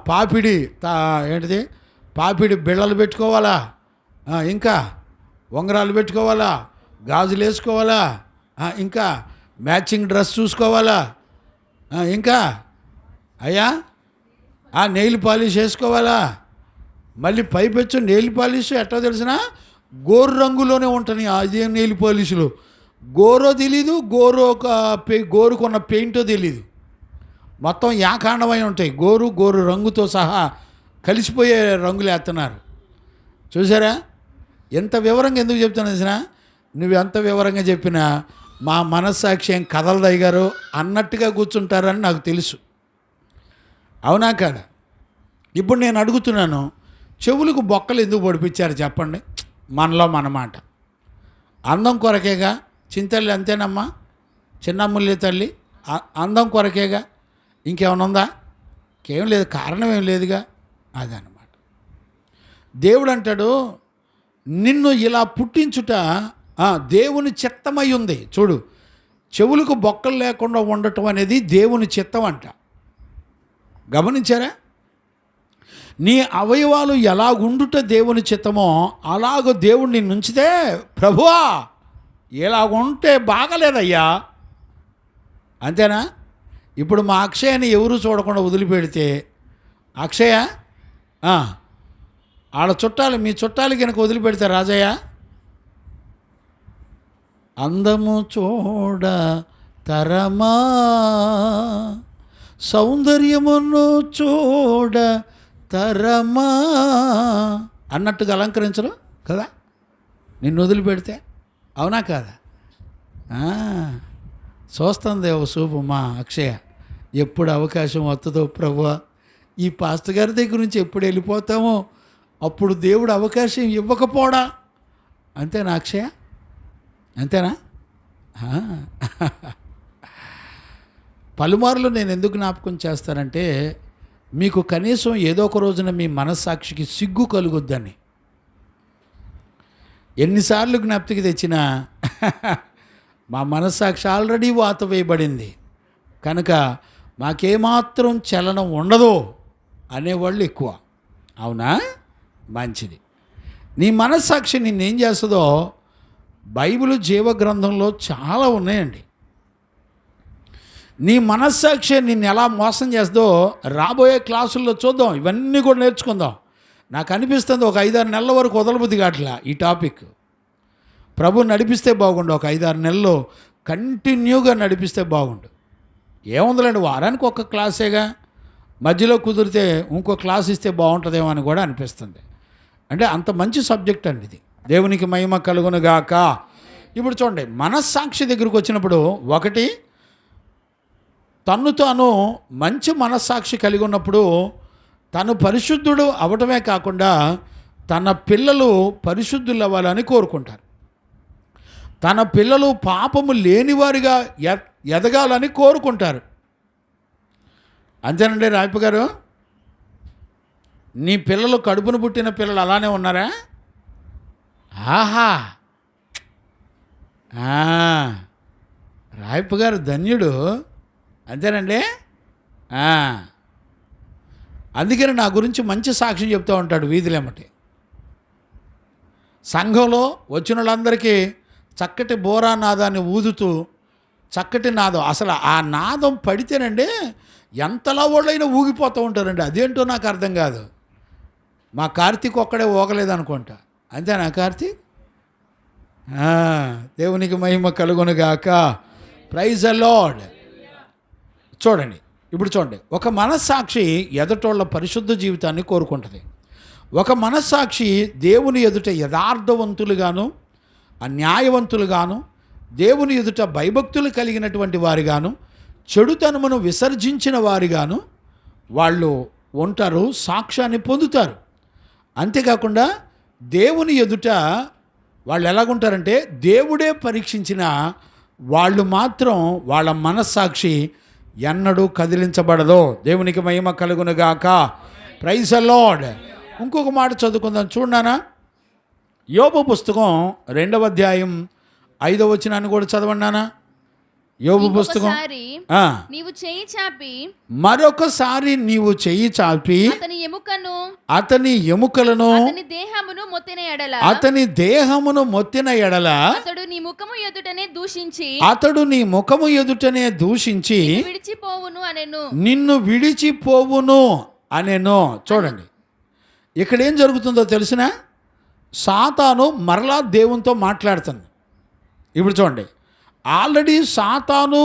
పాపిడి పాపిడి బిళ్ళలు పెట్టుకోవాలా, ఇంకా ఉంగరాలు పెట్టుకోవాలా, గాజులు వేసుకోవాలా, ఇంకా మ్యాచింగ్ డ్రెస్ చూసుకోవాలా, ఇంకా అయ్యా నెయిల్ పాలిష్ వేసుకోవాలా. మళ్ళీ పైపెచ్చు నెయిల్ పాలిష్ ఎట్టో తెలిసిన గోరు రంగులోనే ఉంటుంది. అదేం నెయిల్ పాలిష్లు గోరో తెలీదు, గోరుకున్న పెయింటో తెలీదు, మొత్తం యాకాండమై ఉంటాయి. గోరు రంగుతో సహా కలిసిపోయే రంగులు వేస్తున్నారు. చూసారా? ఎంత వివరంగా ఎందుకు చెప్తున్నా తెలిసిన? నువ్వు ఎంత వివరంగా చెప్పినా మా మనస్సాక్షి ఏం కదలదయ్య గారు అన్నట్టుగా కూర్చుంటారని నాకు తెలుసు. అవునా కాదా? ఇప్పుడు నేను అడుగుతున్నాను, చెవులకు బొక్కలు ఎందుకు పొడిపించారు చెప్పండి? మనలో మనమాట అందం కొరకేగా. చింతల్లి అంతేనమ్మా, చిన్నమ్ముల్లి తల్లి అందం కొరకేగా, ఇంకేమైనా ఉందా? ఇంకేం లేదు, కారణం ఏం లేదుగా. అదనమాట. దేవుడు అంటాడు, నిన్ను ఇలా పుట్టించుట దేవుని చిత్తమై ఉంది. చూడు, చెవులకు బొక్కలు లేకుండా ఉండటం అనేది దేవుని చిత్తం అంట. గమనించారా? నీ అవయవాలు ఎలాగుండుట దేవుని చిత్తమో అలాగ దేవుడు నిన్ను ఉంచితే, ప్రభువా ఇలాగుంటే బాగలేదయ్యా అంతేనా? ఇప్పుడు మా అక్షయని ఎవరు చూడకుండా వదిలిపెడితే, అక్షయ వాళ్ళ చుట్టాలు, మీ చుట్టాలు కనుక వదిలిపెడితే రాజయ్య, అందము చూడ తరమా సౌందర్యమును చూడ తరమా అన్నట్టుగా అలంకరించరు కదా నిన్ను వదిలిపెడితే. అవునా కాదా? చూస్తుంది ఓ చూపు మా అక్షయ, ఎప్పుడు అవకాశం వస్తుందో ప్రభువా, ఈ పాస్టర్ గారి దగ్గర నుంచి ఎప్పుడు వెళ్ళిపోతామో అప్పుడు దేవుడు అవకాశం ఇవ్వకపోడా. అంతేనా అక్షయ? అంతేనా? పలుమార్లు నేను ఎందుకు జ్ఞాపకం చేస్తానంటే, మీకు కనీసం ఏదో ఒక రోజున మీ మనస్సాక్షికి సిగ్గు కలుగుద్దని. ఎన్నిసార్లు జ్ఞాపతికి తెచ్చినా మా మనస్సాక్షి ఆల్రెడీ వాత వేయబడింది కనుక మాకేమాత్రం చలనం ఉండదు అనేవాళ్ళు ఎక్కువ. అవునా? మంచిది. నీ మనస్సాక్షి నిన్నేం చేస్తుందో బైబిల్ జీవగ్రంథంలో చాలా ఉన్నాయండి. నీ మనస్సాక్షి నిన్ను ఎలా మోసం చేస్తుందో రాబోయే క్లాసుల్లో చూద్దాం. ఇవన్నీ కూడా నేర్చుకుందాం. నాకు అనిపిస్తుంది ఒక 5-6 నెలల వరకు వదలబుద్ధి కావట్లా ఈ టాపిక్. ప్రభు నడిపిస్తే బాగుండు. ఒక 5-6 నెలలు కంటిన్యూగా నడిపిస్తే బాగుండు. ఏముందిలేండి, వారానికి ఒక క్లాసేగా, మధ్యలో కుదిరితే ఇంకో క్లాస్ ఇస్తే బాగుంటుందేమో అని కూడా అనిపిస్తుంది. అంటే అంత మంచి సబ్జెక్ట్ అండి ఇది. దేవునికి మహిమ కలుగును గాక. ఇప్పుడు చూడండి, మనస్సాక్షి దగ్గరికి వచ్చినప్పుడు ఒకటి, తన్ను తాను మంచి మనస్సాక్షి కలిగి ఉన్నప్పుడు తను పరిశుద్ధుడు అవటమే కాకుండా తన పిల్లలు పరిశుద్ధులు అవ్వాలని కోరుకుంటారు. తన పిల్లలు పాపము లేనివారిగా ఎదగాలని కోరుకుంటారు. అంతేనండి రాయప్ప గారు? నీ పిల్లలు కడుపును పుట్టిన పిల్లలు అలానే ఉన్నారా? ఆహా, రాయప్ప గారు ధన్యుడు. అంతేనండి. అందుకని నా గురించి మంచి సాక్ష్యం చెప్తూ ఉంటాడు వీధులేమటి. సంఘంలో వచ్చిన వాళ్ళందరికీ చక్కటి బోరా నాదాన్ని ఊదుతూ, చక్కటి నాదం, అసలు ఆ నాదం పడితేనండి ఎంతలా వాళ్ళైనా ఊగిపోతూ ఉంటారండి. అదేంటో నాకు అర్థం కాదు. మా కార్తీక్ ఒక్కడే ఊగలేదనుకుంటా. అంతేనా కార్తీక్? దేవునికి మహిమ కలుగునుగాక. Praise the Lord. చూడండి, ఇప్పుడు చూడండి, ఒక మనస్సాక్షి ఎదుటోళ్ళ పరిశుద్ధ జీవితాన్ని కోరుకుంటుంది. ఒక మనస్సాక్షి దేవుని ఎదుట యథార్థవంతులుగాను, అన్యాయవంతులుగాను, దేవుని ఎదుట భయభక్తులు కలిగినటువంటి వారిగాను, చెడుతనమును విసర్జించిన వారిగాను వాళ్ళు ఉంటారు, సాక్ష్యాన్ని పొందుతారు. అంతేకాకుండా దేవుని ఎదుట వాళ్ళు ఎలాగుంటారంటే దేవుడే పరీక్షించిన వాళ్ళు మాత్రం వాళ్ళ మనస్సాక్షి ఎన్నడూ కదిలించబడదు. దేవునికి మహిమ కలుగునుగాక. Praise the Lord. ఇంకొక మాట చదువుకుందాం, చూడనా? యోబు పుస్తకం 2వ అధ్యాయం 5వ వచనాన్ని కూడా చదవన్నానా? యోబు పుస్తకం. నీవు చెయ్యి చాపి, మరొకసారి నీవు చెయ్యి చాపి అతని ఎముకలను అతని దేహమును మొత్తిన ఎడల అతడు నీ ముఖము ఎదుటనే దూషించి నిన్ను విడిచిపోవును అనెను. చూడండి, ఇక్కడ ఏం జరుగుతుందో తెలిసిన, సాతాను మరలా దేవునితో మాట్లాడుతుంది. ఇప్పుడు చూడండి, ఆల్రెడీ సాతాను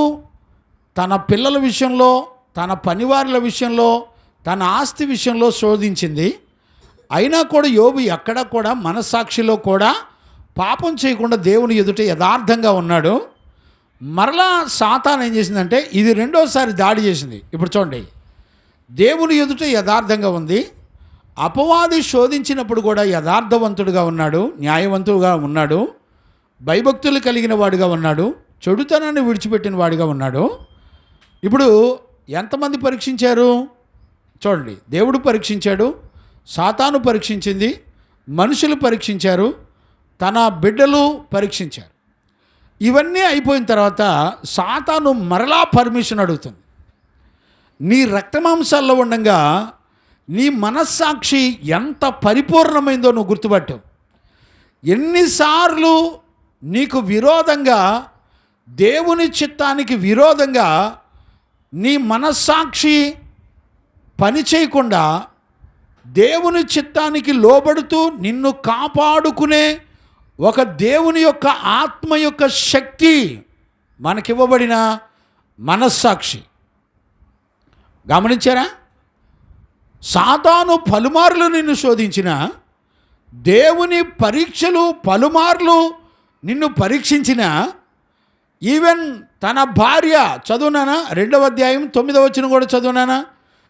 తన పిల్లల విషయంలో, తన పనివారుల విషయంలో, తన ఆస్తి విషయంలో శోధించింది. అయినా కూడా యోబు ఎక్కడ కూడా మనస్సాక్షిలో కూడా పాపం చేయకుండా దేవుని ఎదుట యథార్థంగా ఉన్నాడు. మరలా సాతాను ఏం చేసిందంటే ఇది రెండోసారి దాడి చేసింది. ఇప్పుడు చూడండి, దేవుని ఎదుట యథార్థంగా ఉంది, అపవాది శోధించినప్పుడు కూడా యథార్థవంతుడుగా ఉన్నాడు, న్యాయవంతుడుగా ఉన్నాడు, భయభక్తులు కలిగిన వాడిగా ఉన్నాడు, చెడుతనాన్ని విడిచిపెట్టిన వాడిగా ఉన్నాడు. ఇప్పుడు ఎంతమంది పరీక్షించారు చూడండి, దేవుడు పరీక్షించాడు, సాతాను పరీక్షించింది, మనుషులు పరీక్షించారు, తన బిడ్డలు పరీక్షించారు. ఇవన్నీ అయిపోయిన తర్వాత సాతాను మరలా పర్మిషన్ అడుగుతుంది. నీ రక్తమాంసాల్లో ఉండగా నీ మనస్సాక్షి ఎంత పరిపూర్ణమైందో నువ్వు గుర్తుపట్టావు. ఎన్నిసార్లు నీకు విరోధంగా, దేవుని చిత్తానికి విరోధంగా నీ మనస్సాక్షి పని చేయకుండా దేవుని చిత్తానికి లోబడుతూ నిన్ను కాపాడుకునే ఒక దేవుని యొక్క ఆత్మ యొక్క శక్తి మనకివ్వబడిన మనస్సాక్షి. గమనించారా? సాతాను పలుమార్లు నిన్ను శోధించిన, దేవుని పరీక్షలు పలుమార్లు నిన్ను పరీక్షించిన, ఈవెన్ తన భార్య, చదువునానా 2వ అధ్యాయం 9వ వచనం కూడా చదువునానా?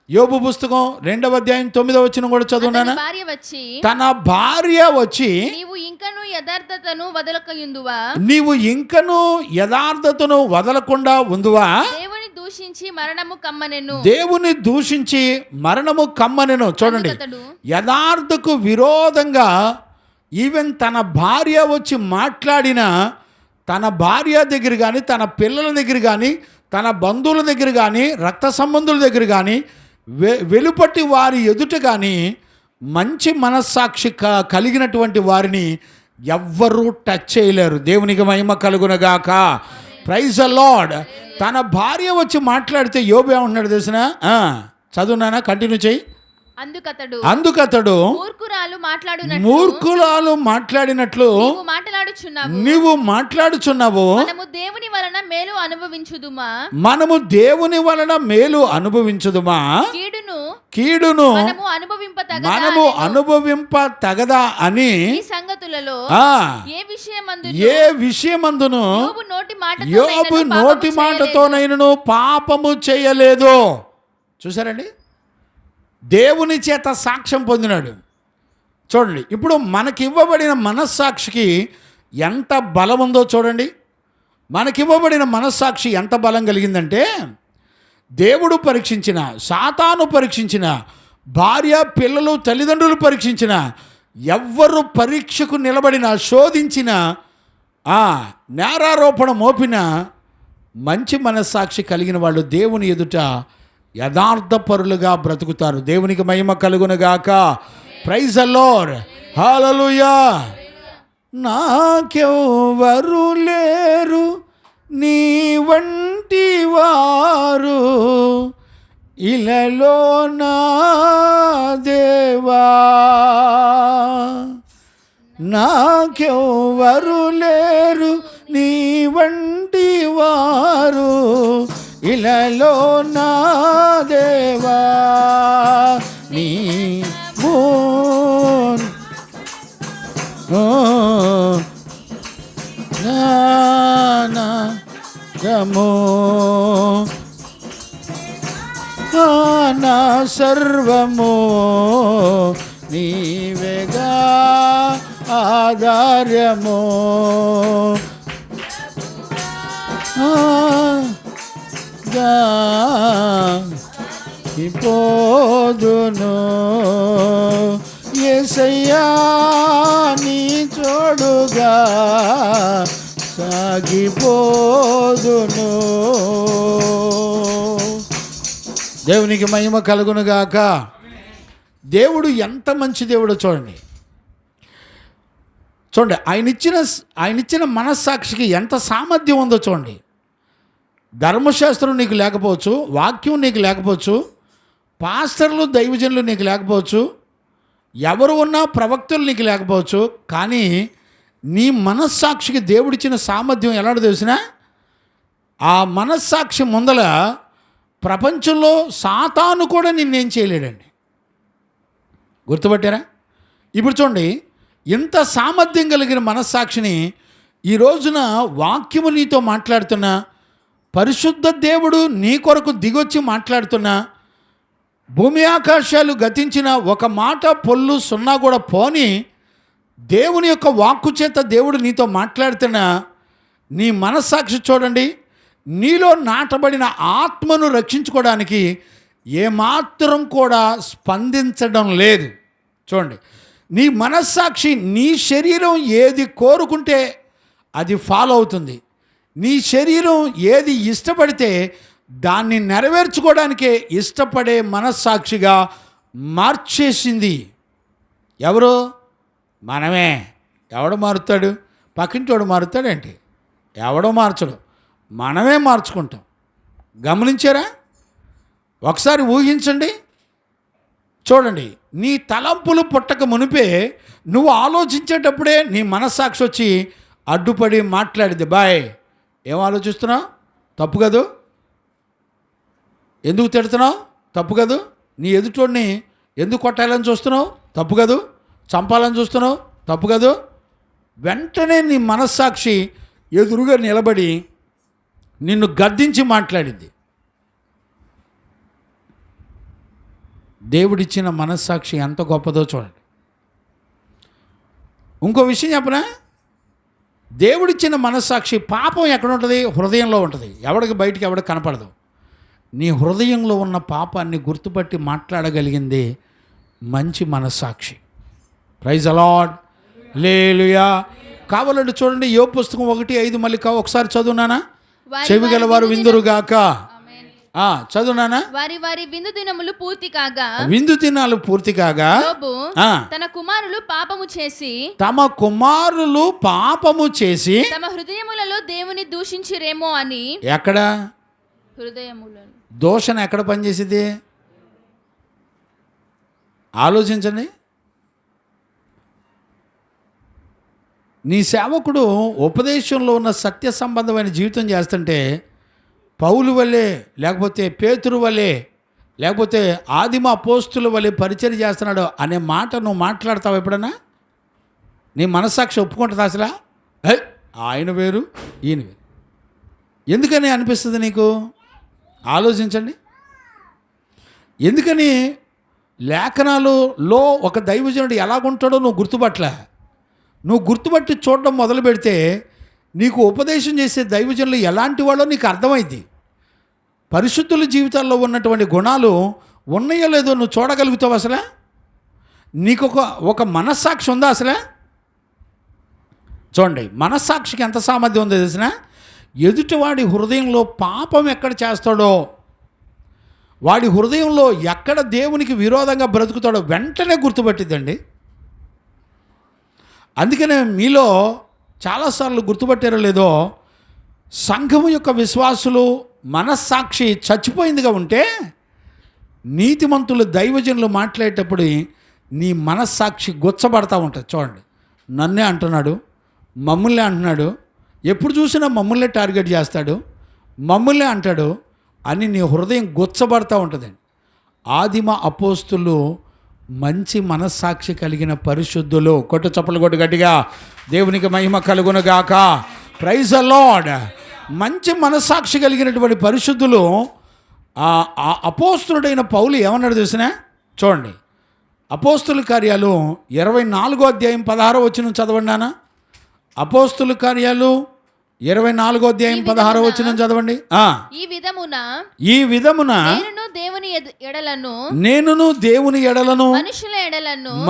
యోబు పుస్తకం 2వ అధ్యాయం 9వ వచనం కూడా చదువునానా? తన భార్య వచ్చి నీవు ఇంకను యథార్థతను వదలకుండా ఉందువా, దేవుని దూషించి మరణము కమ్మనెను. చూడండి, యథార్థకు విరోధంగా ఈవెన్ తన భార్య వచ్చి మాట్లాడిన, తన భార్య దగ్గర కానీ, తన పిల్లల దగ్గర కానీ, తన బంధువుల దగ్గర కానీ, రక్త సంబంధుల దగ్గర కానీ, వెలుపటి వారి ఎదుట కానీ మంచి మనస్సాక్షి కలిగినటువంటి వారిని ఎవ్వరూ టచ్ చేయలేరు. దేవునికి మహిమ కలుగునగాక. Praise the Lord. తన భార్య వచ్చి మాట్లాడితే యోబు ఏమంటున్నాడు తెలిసిన? చదువునానా, కంటిన్యూ చేయి. అందుకతడు మూర్ఖురాలు మాట్లాడినట్లు నీవు మాట్లాడుచున్నావు. మనము దేవుని వలన మేలు అనుభవించుదుమా? కీడును మనము అనుభవింప తగదా అని ఏ విషయమందును యోబు నోటి మాటతోనైనను పాపము చేయలేదు. చూసారండి, దేవుని చేత సాక్ష్యం పొందినాడు. చూడండి, ఇప్పుడు మనకివ్వబడిన మనస్సాక్షికి ఎంత బలం ఉందో చూడండి. మనకివ్వబడిన మనస్సాక్షి ఎంత బలం కలిగిందంటే, దేవుడు పరీక్షించిన, సాతాను పరీక్షించిన, భార్య పిల్లలు తల్లిదండ్రులు పరీక్షించిన, ఎవ్వరు పరీక్షకు నిలబడిన, శోధించిన, నేరారోపణ మోపిన మంచి మనస్సాక్షి కలిగిన వాళ్ళు దేవుని ఎదుట యథార్థపరులుగా బ్రతుకుతారు. దేవునికి మహిమ కలుగునుగాక. Praise the Lord. హల్లెలూయా. నాకెవ్వరు లేరు నీ వంటి వారు ఇలలో నా దేవా, నాకెవ్వరు లేరు నీ వంటి వారు ఇలలో నా దేవా, నీ నా సర్వము నీవేగా ఆధార్యము, పోదును యేసయ్యా నీ తోడుగా సాగిపోదును. దేవునికి మహిమ కలుగునుగాక. దేవుడు ఎంత మంచి దేవుడో చూడండి. ఆయన ఇచ్చిన మనస్సాక్షికి ఎంత సామర్థ్యం ఉందో చూడండి. ధర్మశాస్త్రం నీకు లేకపోవచ్చు, వాక్యం నీకు లేకపోవచ్చు, పాస్టర్లు దైవజనులు నీకు లేకపోవచ్చు, ఎవరు ఉన్నా ప్రవక్తలు నీకు లేకపోవచ్చు, కానీ నీ మనస్సాక్షికి దేవుడిచ్చిన సామర్థ్యం ఎలాంటి తెలిసినా, ఆ మనస్సాక్షి ముందల ప్రపంచంలో సాతాను కూడా నిన్నేం చేయలేడండి. గుర్తుపట్టారా? ఇప్పుడు చూడండి, ఇంత సామర్థ్యం కలిగిన మనస్సాక్షిని ఈ రోజున వాక్యము నీతో మాట్లాడుతున్నా, పరిశుద్ధ దేవుడు నీ కొరకు దిగొచ్చి మాట్లాడుతున్నా, భూమి ఆకాశాలు గతించిన ఒక మాట పొల్లు సున్నా కూడా పోని దేవుని యొక్క వాక్కు చేత దేవుడు నీతో మాట్లాడుతున్నా, నీ మనస్సాక్షి చూడండి, నీలో నాటబడిన ఆత్మను రక్షించుకోవడానికి ఏమాత్రం కూడా స్పందించడం లేదు. చూడండి, నీ మనస్సాక్షి నీ శరీరం ఏది కోరుకుంటే అది ఫాలో అవుతుంది. నీ శరీరం ఏది ఇష్టపడితే దాన్ని నెరవేర్చుకోవడానికే ఇష్టపడే మనస్సాక్షిగా మార్చేసింది. ఎవరు? మనమే. ఎవడు మారుతాడు? పక్కింటోడు మారుతాడేంటి? ఎవడో మార్చడు, మనమే మార్చుకుంటాం. గమనించారా? ఒకసారి ఊహించండి, చూడండి, నీ తలంపులు పుట్టక మునిపే నువ్వు ఆలోచించేటప్పుడే నీ మనస్సాక్షి వచ్చి అడ్డుపడి మాట్లాడింది. బాయ్, ఏం ఆలోచిస్తున్నావు? తప్పు కదూ. ఎందుకు తిడుతున్నావు? తప్పు కదూ. నీ ఎదుటోడిని ఎందుకు కొట్టాలని చూస్తున్నావు? తప్పు కదూ. చంపాలని చూస్తున్నావు? తప్పు కదూ. వెంటనే నీ మనస్సాక్షి ఎదురుగా నిలబడి నిన్ను గద్దించి మాట్లాడింది. దేవుడిచ్చిన మనస్సాక్షి ఎంత గొప్పదో చూడండి. ఇంకో విషయం చెప్పనా? దేవుడిచ్చిన మనస్సాక్షి పాపం ఎక్కడ ఉంటుంది? హృదయంలో ఉంటుంది. ఎవడికి బయటికి ఎవడికి కనపడదు. నీ హృదయంలో ఉన్న పాపాన్ని గుర్తుపట్టి మాట్లాడగలిగింది మంచి మనస్సాక్షి. Praise the Lord. హల్లెలూయా. కావాలంటే చూడండి, యోబు పుస్తకం 1:5 మళ్ళీ ఒకసారి చదువునానా? చెవి గలవారు విందురుగాక. చదువునానా. వారి వారి విందు దినములు పూర్తి కాగా, విందు దినాలు పూర్తి కాగా యోబు తన కుమారులు పాపము చేసి, తమ హృదయములలో దేవుని దూషించిరేమో అని. ఎక్కడ హృదయములలో దోషణ ఎక్కడ పనిచేసింది ఆలోచించండి. నీ సేవకుడు ఉపదేశంలో ఉన్న సత్య సంబంధమైన జీవితం చేస్తుంటే పౌలు వల్లే, లేకపోతే పేతురు వల్లే, లేకపోతే ఆదిమ అపోస్తుల వల్లే పరిచయం చేస్తున్నాడు అనే మాట నువ్వు మాట్లాడతావు ఎప్పుడన్నా? నీ మనస్సాక్షి ఒప్పుకుంటుంది అసలు? ఆయన వేరు ఈయన వేరు ఎందుకని అనిపిస్తుంది నీకు? ఆలోచించండి. ఎందుకని లేఖనాలలో ఒక దైవజనుడు ఎలాగుంటాడో నువ్వు గుర్తుపట్టి చూడడం మొదలు పెడితే నీకు ఉపదేశం చేసే దైవజనులు ఎలాంటి వాళ్ళో నీకు అర్థమైంది. పరిశుద్ధుల జీవితాల్లో ఉన్నటువంటి గుణాలు ఉన్నాయో లేదో నువ్వు చూడగలుగుతావు. అసలు నీకు ఒక మనస్సాక్షి ఉందా? అసలు చూడండి, మనస్సాక్షికి ఎంత సామర్థ్యం ఉందో తెలిసిన, ఎదుటివాడి హృదయంలో పాపం ఎక్కడ చేస్తాడో, వాడి హృదయంలో ఎక్కడ దేవునికి విరోధంగా బ్రతుకుతాడో వెంటనే గుర్తుపట్టిద్దండి. అందుకనే మీలో చాలాసార్లు గుర్తుపట్టారో లేదో, సంఘము యొక్క విశ్వాసులు మనస్సాక్షి చచ్చిపోయిందిగా ఉంటే నీతిమంతులు దైవజనులు మాట్లాడేటప్పుడు నీ మనస్సాక్షి గుచ్చబడతా ఉంటుంది. చూడండి, నన్నే అంటున్నాడు, మమ్మల్నే అంటున్నాడు, ఎప్పుడు చూసినా మమ్మల్నే టార్గెట్ చేస్తాడు, మమ్మల్నే అంటాడు అని నీ హృదయం గుచ్చబడతా ఉంటుందండి. ఆదిమ అపోస్తులు మంచి మనస్సాక్షి కలిగిన పరిశుద్ధులు. కొట్టు చప్పలు కొట్టు గట్టిగా, దేవునికి మహిమ కలుగునుగాక. Praise the Lord. మంచి మనస్సాక్షి కలిగినటువంటి పరిశుద్ధులు. అపోస్తులుడైన పౌలు ఏమన్నాడు తెలిసినా? చూడండి, అపోస్తుల కార్యాలు 24వ అధ్యాయం 16వ వచనం చదవండి నాన్న. అపోస్తుల కార్యాలు 24వ అధ్యాయం 16వ వచనం చదవండి. ఈ విధమున నేనును దేవుని ఎడలను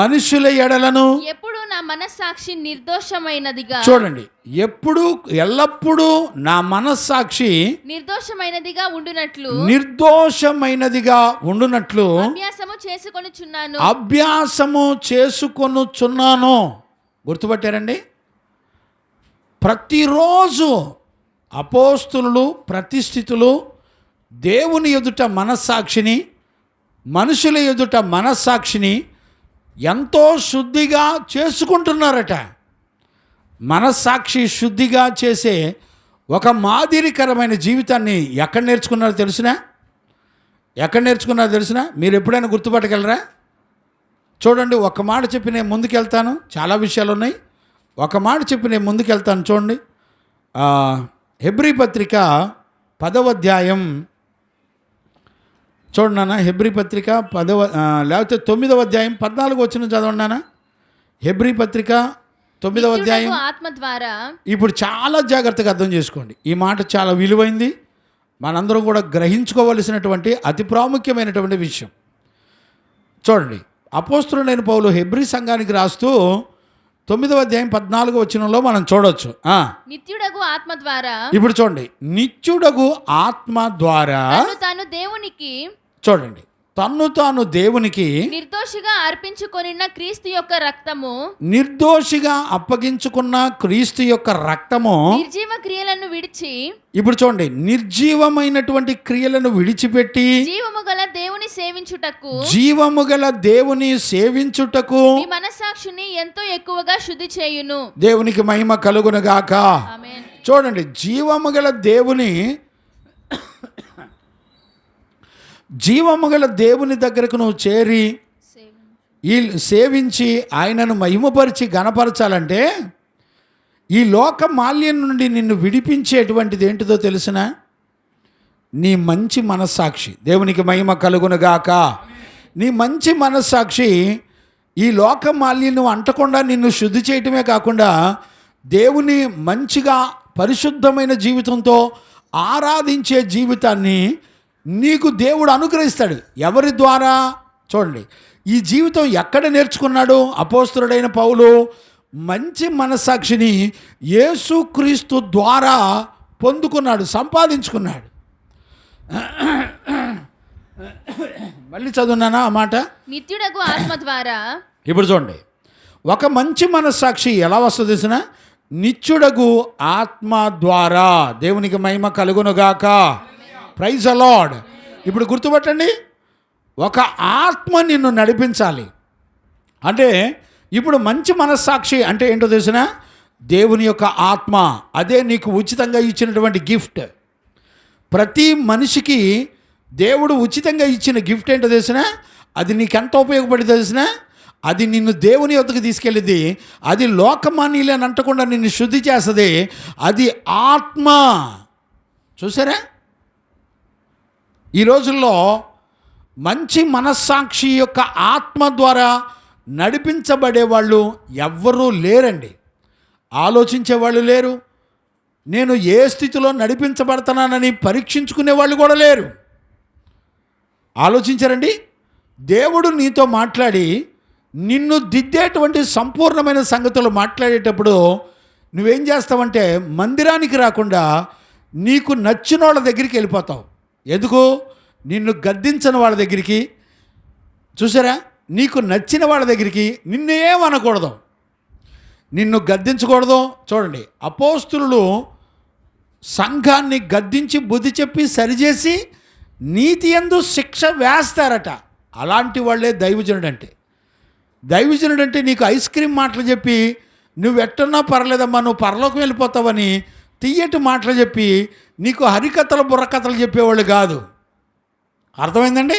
మనుషుల ఎడలను ఎప్పుడు నా మనస్సాక్షి నిర్దోషమైనదిగా. చూడండి, ఎల్లప్పుడూ నా మనస్సాక్షి నిర్దోషమైనదిగా ఉండునట్లు అభ్యాసము చేసుకొనుచున్నాను. గుర్తుపట్టారండి? ప్రతిరోజు అపోస్తులు ప్రతిష్ఠితులు దేవుని ఎదుట మనస్సాక్షిని, మనుషుల ఎదుట మనస్సాక్షిని ఎంతో శుద్ధిగా చేసుకుంటున్నారట. మనస్సాక్షి శుద్ధిగా చేసే ఒక మాదిరికరమైన జీవితాన్ని ఎక్కడ నేర్చుకున్నారో తెలిసినా? మీరు ఎప్పుడైనా గుర్తుపట్టగలరా? చూడండి, ఒక మాట చెప్పి నేను ముందుకెళ్తాను. చాలా విషయాలు ఉన్నాయి, ఒక మాట చెప్పి నేను ముందుకెళ్తాను. చూడండి, హెబ్రీ పత్రిక 10వ అధ్యాయం చూడండి నాన్న. హెబ్రీ పత్రిక 9వ అధ్యాయం 14వ వచనం చదవండి నాన్న. హెబ్రీ పత్రిక 9వ అధ్యాయం. ఆత్మ ద్వారా. ఇప్పుడు చాలా జాగ్రత్తగా అర్థం చేసుకోండి, ఈ మాట చాలా విలువైంది, మనందరం కూడా గ్రహించుకోవలసినటువంటి అతి ప్రాముఖ్యమైనటువంటి విషయం. చూడండి, అపోస్తులుడైన పౌలు హెబ్రీ సంఘానికి రాస్తూ 9వ అధ్యాయం 14వ వచనంలో మనం చూడొచ్చు. నిత్యుడగు ఆత్మ ద్వారా. ఇప్పుడు చూడండి, నిత్యుడగు ఆత్మ ద్వారా తాను దేవునికి, చూడండి, తన్ను తాను దేవునికి నిర్దోషిగా అర్పించుకొనిన క్రీస్తు యొక్క రక్తము, నిర్దోషిగా అప్పగించుకున్న క్రీస్తు యొక్క రక్తము నిర్జీవ క్రియలను విడిచి. ఇప్పుడు చూడండి, నిర్జీవమైనటువంటి క్రియలను విడిచిపెట్టి జీవము గల దేవుని సేవించుటకు మీ మనస్సాక్షిని ఎంతో ఎక్కువగా శుద్ధి చేయును. దేవునికి మహిమ కలుగునుగాక. చూడండి, జీవము గల దేవుని దగ్గరకు నువ్వు చేరి సేవించి ఆయనను మహిమపరిచి గణపరచాలంటే ఈ లోక మాల్యం నుండి నిన్ను విడిపించేటువంటిది ఏంటిదో తెలిసిన? నీ మంచి మనస్సాక్షి. దేవునికి మహిమ కలుగునుగాక. నీ మంచి మనస్సాక్షి ఈ లోక మాల్యం నువ్వు అంటకుండా నిన్ను శుద్ధి చేయటమే కాకుండా దేవుని మంచిగా పరిశుద్ధమైన జీవితంతో ఆరాధించే జీవితాన్ని నీకు దేవుడు అనుగ్రహిస్తాడు. ఎవరి ద్వారా? చూడండి, ఈ జీవితం ఎక్కడ నేర్చుకున్నాడు అపోస్తలుడైన పౌలు? మంచి మనస్సాక్షిని యేసుక్రీస్తు ద్వారా పొందుకున్నాడు, సంపాదించుకున్నాడు. మళ్ళీ చదువున్నానా ఆ మాట? నిత్యుడగు ఆత్మ ద్వారా. ఇప్పుడు చూడండి, ఒక మంచి మనస్సాక్షి ఎలా వస్తుంది తెలిసిన? నిత్యుడగు ఆత్మ ద్వారా. దేవునికి మహిమ కలుగునుగాక. Praise the Lord. ఇప్పుడు గుర్తుపట్టండి, ఒక ఆత్మ నిన్ను నడిపించాలి అంటే, ఇప్పుడు మంచి మనస్సాక్షి అంటే ఏంటో తెలిసిన? దేవుని యొక్క ఆత్మ. అదే నీకు ఉచితంగా ఇచ్చినటువంటి గిఫ్ట్. ప్రతి మనిషికి దేవుడు ఉచితంగా ఇచ్చిన గిఫ్ట్ ఏంటో తెలిసిన? అది నీకెంత ఉపయోగపడి తెలిసిన? అది నిన్ను దేవుని యొద్దకు తీసుకెళ్ళింది. అది లోకమాన్యులని అంటకుండా నిన్ను శుద్ధి చేస్తుంది. అది ఆత్మ. చూసారా, ఈ రోజుల్లో మంచి మనస్సాక్షి యొక్క ఆత్మ ద్వారా నడిపించబడే వాళ్ళు ఎవ్వరూ లేరండి. ఆలోచించే వాళ్ళు లేరు. నేను ఏ స్థితిలో నడిపించబడుతున్నానని పరీక్షించుకునే వాళ్ళు కూడా లేరు. ఆలోచించారండి? దేవుడు నీతో మాట్లాడి నిన్ను దిద్దేటువంటి సంపూర్ణమైన సంగతులు మాట్లాడేటప్పుడు నువ్వేం చేస్తావంటే, మందిరానికి రాకుండా నీకు నచ్చిన వాళ్ళ దగ్గరికి వెళ్ళిపోతావు. ఎందుకు? నిన్ను గద్దించని వాళ్ళ దగ్గరికి. చూసారా, నీకు నచ్చిన వాళ్ళ దగ్గరికి నిన్నేమనకూడదు, నిన్ను గద్దించకూడదు. చూడండి, అపోస్తులు సంఘాన్ని గద్దించి బుద్ధి చెప్పి సరిచేసి నీతి యందు శిక్ష వేస్తారట. అలాంటి వాళ్ళే దైవజనుడు అంటే. దైవజనుడు అంటే నీకు ఐస్ క్రీమ్ మాటలు చెప్పి నువ్వు ఎట్టున్నా పర్లేదమ్మా, నువ్వు పరలోకం వెళ్ళిపోతావని తియ్యటి మాటలు చెప్పి నీకు హరికథలు బుర్రకథలు చెప్పేవాళ్ళు కాదు. అర్థమైందండి?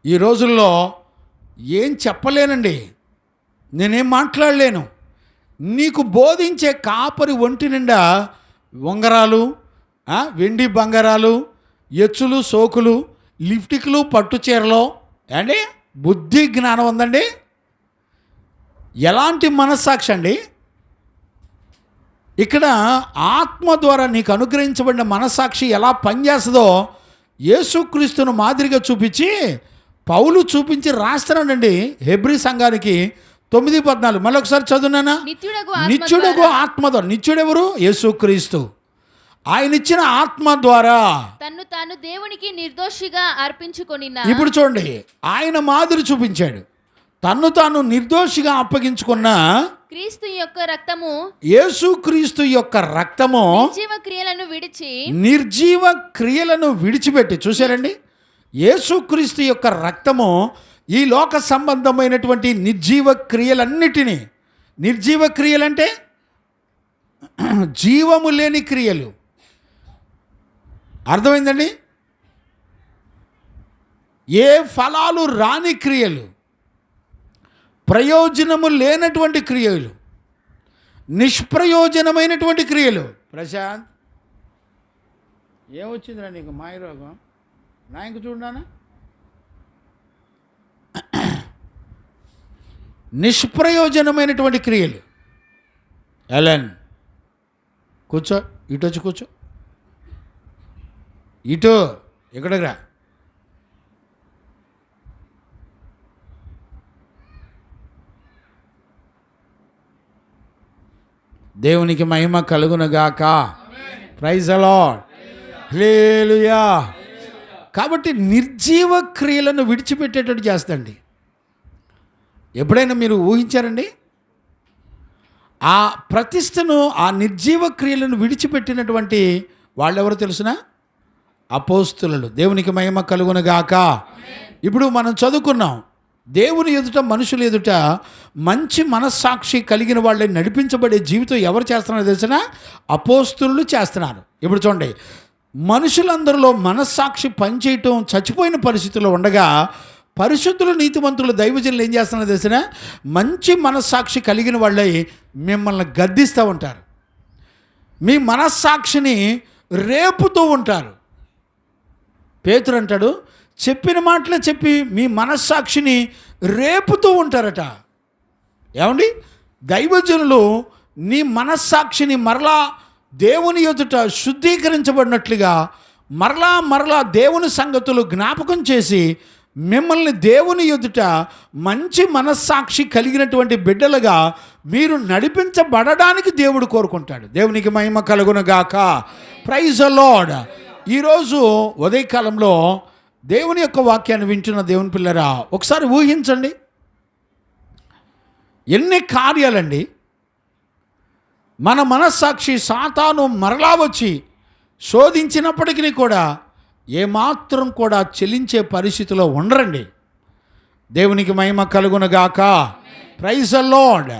ఈ రోజుల్లో ఏం చెప్పలేనండి, నేనేం మాట్లాడలేను. నీకు బోధించే కాపరి ఒంటి నిండా ఉంగరాలు, వెండి బంగారాలు, ఎచ్చులు సోకులు, లిప్టిక్లు, పట్టు చీరలు. అండి, బుద్ధి జ్ఞానం ఉందండి? ఎలాంటి మనస్సాక్షి అండి? ఇక్కడ ఆత్మ ద్వారా నీకు అనుగ్రహించబడిన మనస్సాక్షి ఎలా పనిచేస్తుందో యేసుక్రీస్తును మాదిరిగా చూపించి పౌలు చూపించి రాస్తున్నాడండి హెబ్రీ సంఘానికి 9:14. మళ్ళీ ఒకసారి చదువునానా? నిత్యుడగు ఆత్మ ద్వారా. నిత్యుడెవరు? యేసుక్రీస్తు. ఆయన ఇచ్చిన ఆత్మ ద్వారా తన్ను తాను దేవునికి నిర్దోషిగా అర్పించుకొని. ఇప్పుడు చూడండి, ఆయన మాదిరి చూపించాడు. తన్ను తాను నిర్దోషిగా అప్పగించుకున్న క్రీస్తు యొక్క రక్తము, యేసుక్రీస్తు యొక్క రక్తము నిర్జీవ క్రియలను విడిచిపెట్టి. చూశారండి, యేసుక్రీస్తు యొక్క రక్తము ఈ లోక సంబంధమైనటువంటి నిర్జీవ క్రియలన్నిటినీ, నిర్జీవ క్రియలంటే జీవము లేని క్రియలు. అర్థమైందండి? ఏ ఫలాలు రాని క్రియలు, ప్రయోజనము లేనటువంటి క్రియలు, నిష్ప్రయోజనమైనటువంటి క్రియలు. ప్రశాంత్, ఏమొచ్చిందిరా నీకు మాయరోగం? నా ఇంక చూడనా? నిష్ప్రయోజనమైనటువంటి క్రియలు. ఎలెన్ కూర్చో, ఇటు వచ్చి కూర్చో, ఇటు ఎక్కడికి రా. దేవునికి మహిమ కలుగునుగాక. Praise the Lord. హల్లెలూయా. కాబట్టి నిర్జీవ క్రియలను విడిచిపెట్టేటట్టు చేస్తండి. ఎప్పుడైనా మీరు ఊహించారండి? ఆ ప్రతిష్టను, ఆ నిర్జీవ క్రియలను విడిచిపెట్టినటువంటి వాళ్ళెవరో తెలుసునా? అపోస్తులు. దేవునికి మహిమ కలుగునుగాక. ఇప్పుడు మనం చదువుకున్నాం, దేవుని ఎదుట, మనుషుల ఎదుట మంచి మనస్సాక్షి కలిగిన వాళ్ళని నడిపించబడే జీవితం ఎవరు చేస్తున్నారో తెలిసినా? అపోస్తులు చేస్తున్నారు. ఇప్పుడు చూడండి, మనుషులందరిలో మనస్సాక్షి పనిచేయటం చచ్చిపోయిన పరిస్థితుల్లో ఉండగా పరిశుద్ధులు, నీతిమంతులు, దైవజనులు ఏం చేస్తున్నారో తెలిసినా? మంచి మనస్సాక్షి కలిగిన వాళ్ళై మిమ్మల్ని గద్దిస్తూ ఉంటారు, మీ మనస్సాక్షిని రేపుతూ ఉంటారు. పేతురు అంటాడు, చెప్పిన మాటలే చెప్పి మీ మనస్సాక్షిని రేపుతూ ఉంటారట. ఏమండి? దైవజనులు నీ మనస్సాక్షిని మరలా దేవుని ఎదుట శుద్ధీకరించబడినట్లుగా మరలా దేవుని సంగతులు జ్ఞాపకం చేసి మిమ్మల్ని దేవుని ఎదుట మంచి మనస్సాక్షి కలిగినటువంటి బిడ్డలుగా మీరు నడిపించబడడానికి దేవుడు కోరుకుంటాడు. దేవునికి మహిమ కలుగునుగాక. Praise the Lord. ఈరోజు ఉదయకాలంలో దేవుని యొక్క వాక్యాన్ని వింటున్న దేవుని పిల్లరా, ఒకసారి ఊహించండి, ఎన్ని కార్యాలండి. మన మనస్సాక్షి సాతాను మరలా వచ్చి శోధించినప్పటికీ కూడా ఏమాత్రం కూడా చెలించే పరిస్థితిలో ఉండరండి. దేవునికి మహిమ కలుగునగాక. Praise the Lord.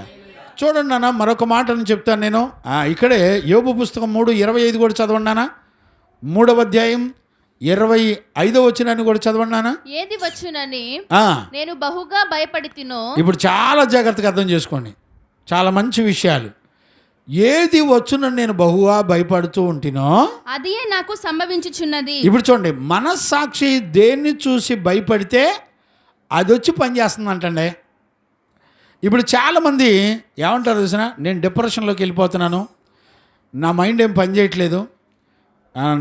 చూడండి నాన్న, మరొక మాటను చెప్తాను నేను. ఇక్కడే యోబు పుస్తకం 3:25 కూడా చదవండి నాన్న. 3వ అధ్యాయం 25వ వచనాన్ని కూడా చదవండి నాన్న. ఏది వచ్చునని నేను బహుగా భయపడి తినో. ఇప్పుడు చాలా జాగ్రత్తగా అర్థం చేసుకోండి, చాలా మంచి విషయాలు. ఏది వచ్చునని నేను బహుగా భయపడుతూ ఉంటినో అదే నాకు సంభవించుచున్నది. ఇప్పుడు చూడండి, మనస్సాక్షి దేన్ని చూసి భయపడితే అది వచ్చి పనిచేస్తుంది అంటండి. ఇప్పుడు చాలామంది ఏమంటారు తెలిసిన, నేను డిప్రెషన్లోకి వెళ్ళిపోతున్నాను, నా మైండ్ ఏం పని చేయట్లేదు,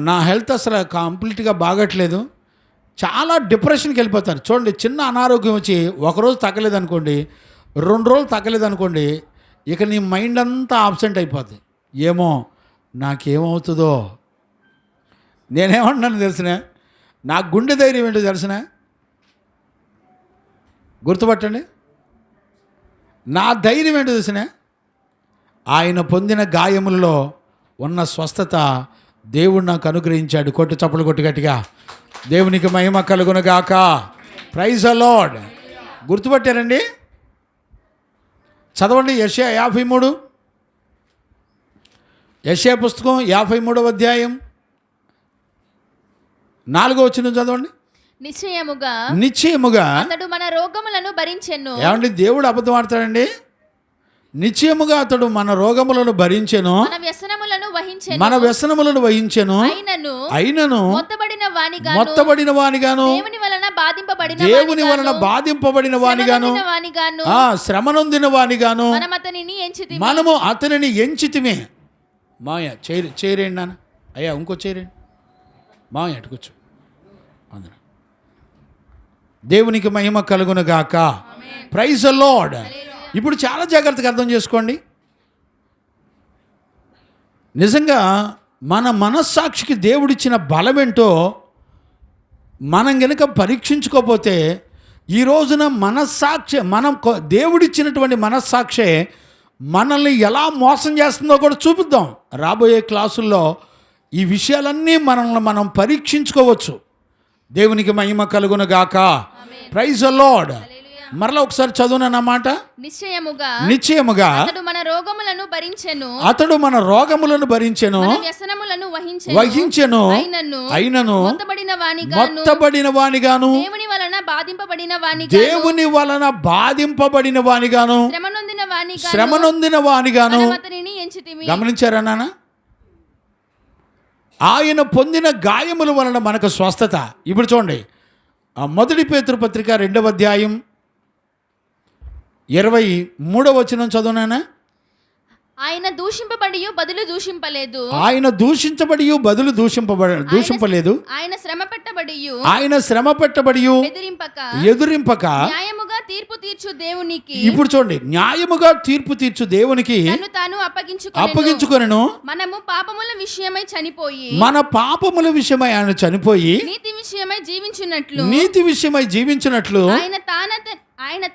నా హెల్త్ అసలు కంప్లీట్గా బాగట్లేదు, చాలా డిప్రెషన్కి వెళ్ళిపోతారు. చూడండి, చిన్న అనారోగ్యం వచ్చి ఒకరోజు తగ్గలేదనుకోండి, 2 రోజులు తగ్గలేదనుకోండి, ఇక నీ మైండ్ అంతా ఆబ్సెంట్ అయిపోద్ది. ఏమో నాకేమవుతుందో. నేనేమంటున్నాను తెలిసిన, నా గుండె ధైర్యం ఏంటో తెలిసిన, గుర్తుపట్టండి, నా ధైర్యం ఏంటో తెలిసిన, ఆయన పొందిన గాయములలో ఉన్న స్వస్థత దేవుడు నాకు అనుగ్రహించాడు. కొట్టు చప్పలు కొట్టు గట్టిగా. దేవునికి మహిమ కలుగునగాక. Praise the Lord. గుర్తుపట్టారండి? చదవండి యెషయా 53, యెషయా పుస్తకం 53వ అధ్యాయం 4వ వచనం చదవండి. నిశ్చయముగా అతడు మన రోగములను భరించెను. ఏమండి, దేవుడు అబద్ధం ఆడతాడండి? నిశ్చయముగా అతడు మన రోగములను భరించెను, మన వ్యసనములను వహించెను, అయినను మొత్తబడిన వానిగాను, దేవుని వలన బాధింపబడిన వానిగాను, శ్రమ నొందిన వానిగాను మనము అతనిని ఎంచితిమే. మాయ చేరేండి నాన్న, అయ్యా ఇంకో చేరేండి, మాయ అటుకొచ్చు. దేవునికి మహిమ కలుగునగాక. Praise the Lord. ఇప్పుడు చాలా జాగ్రత్తగా అర్థం చేసుకోండి. నిజంగా మన మనస్సాక్షికి దేవుడిచ్చిన బలమేంటో మనం గనుక పరీక్షించుకోకపోతే ఈ రోజున మనస్సాక్షి, దేవుడిచ్చినటువంటి మనస్సాక్షే మనల్ని ఎలా మోసం చేస్తుందో కూడా చూపిద్దాం. రాబోయే క్లాసుల్లో ఈ విషయాలన్నీ మనం పరీక్షించుకోవచ్చు. దేవునికి మహిమ కలుగునగాక. Praise the Lord. మరలా ఒకసారి చదువునన్నమాట. నిశ్చయముగా అతడు మన రోగములను భరించెను, వహించెను, అయినను మొత్తబడిన వానిగాను, దేవుని వలన బాధింపబడిన వానిగాను, శ్రమ నొందిన వానిగాను. గమనించారా నాన్న? ఆయన పొందిన గాయముల వలన మనకు స్వస్థత. ఇప్పుడు చూడండి, 1 పేతురు పత్రిక 2వ అధ్యాయం 23వ వచనం చదువునానా. ఆయన దూషింపబడి బదులు దూషింపలేదు, ఆయన శ్రమ పెట్టబడి ఎదురింపక న్యాయముగా తీర్పు తీర్చు దేవునికి. ఇప్పుడు చూడండి, న్యాయముగా తీర్పు తీర్చు దేవునికి తాను అప్పగించుకొనెను. మనము పాపముల విషయమై చనిపోయి, మన పాపముల విషయమై ఆయన చనిపోయి నీతి విషయమై జీవించినట్లు ఆయన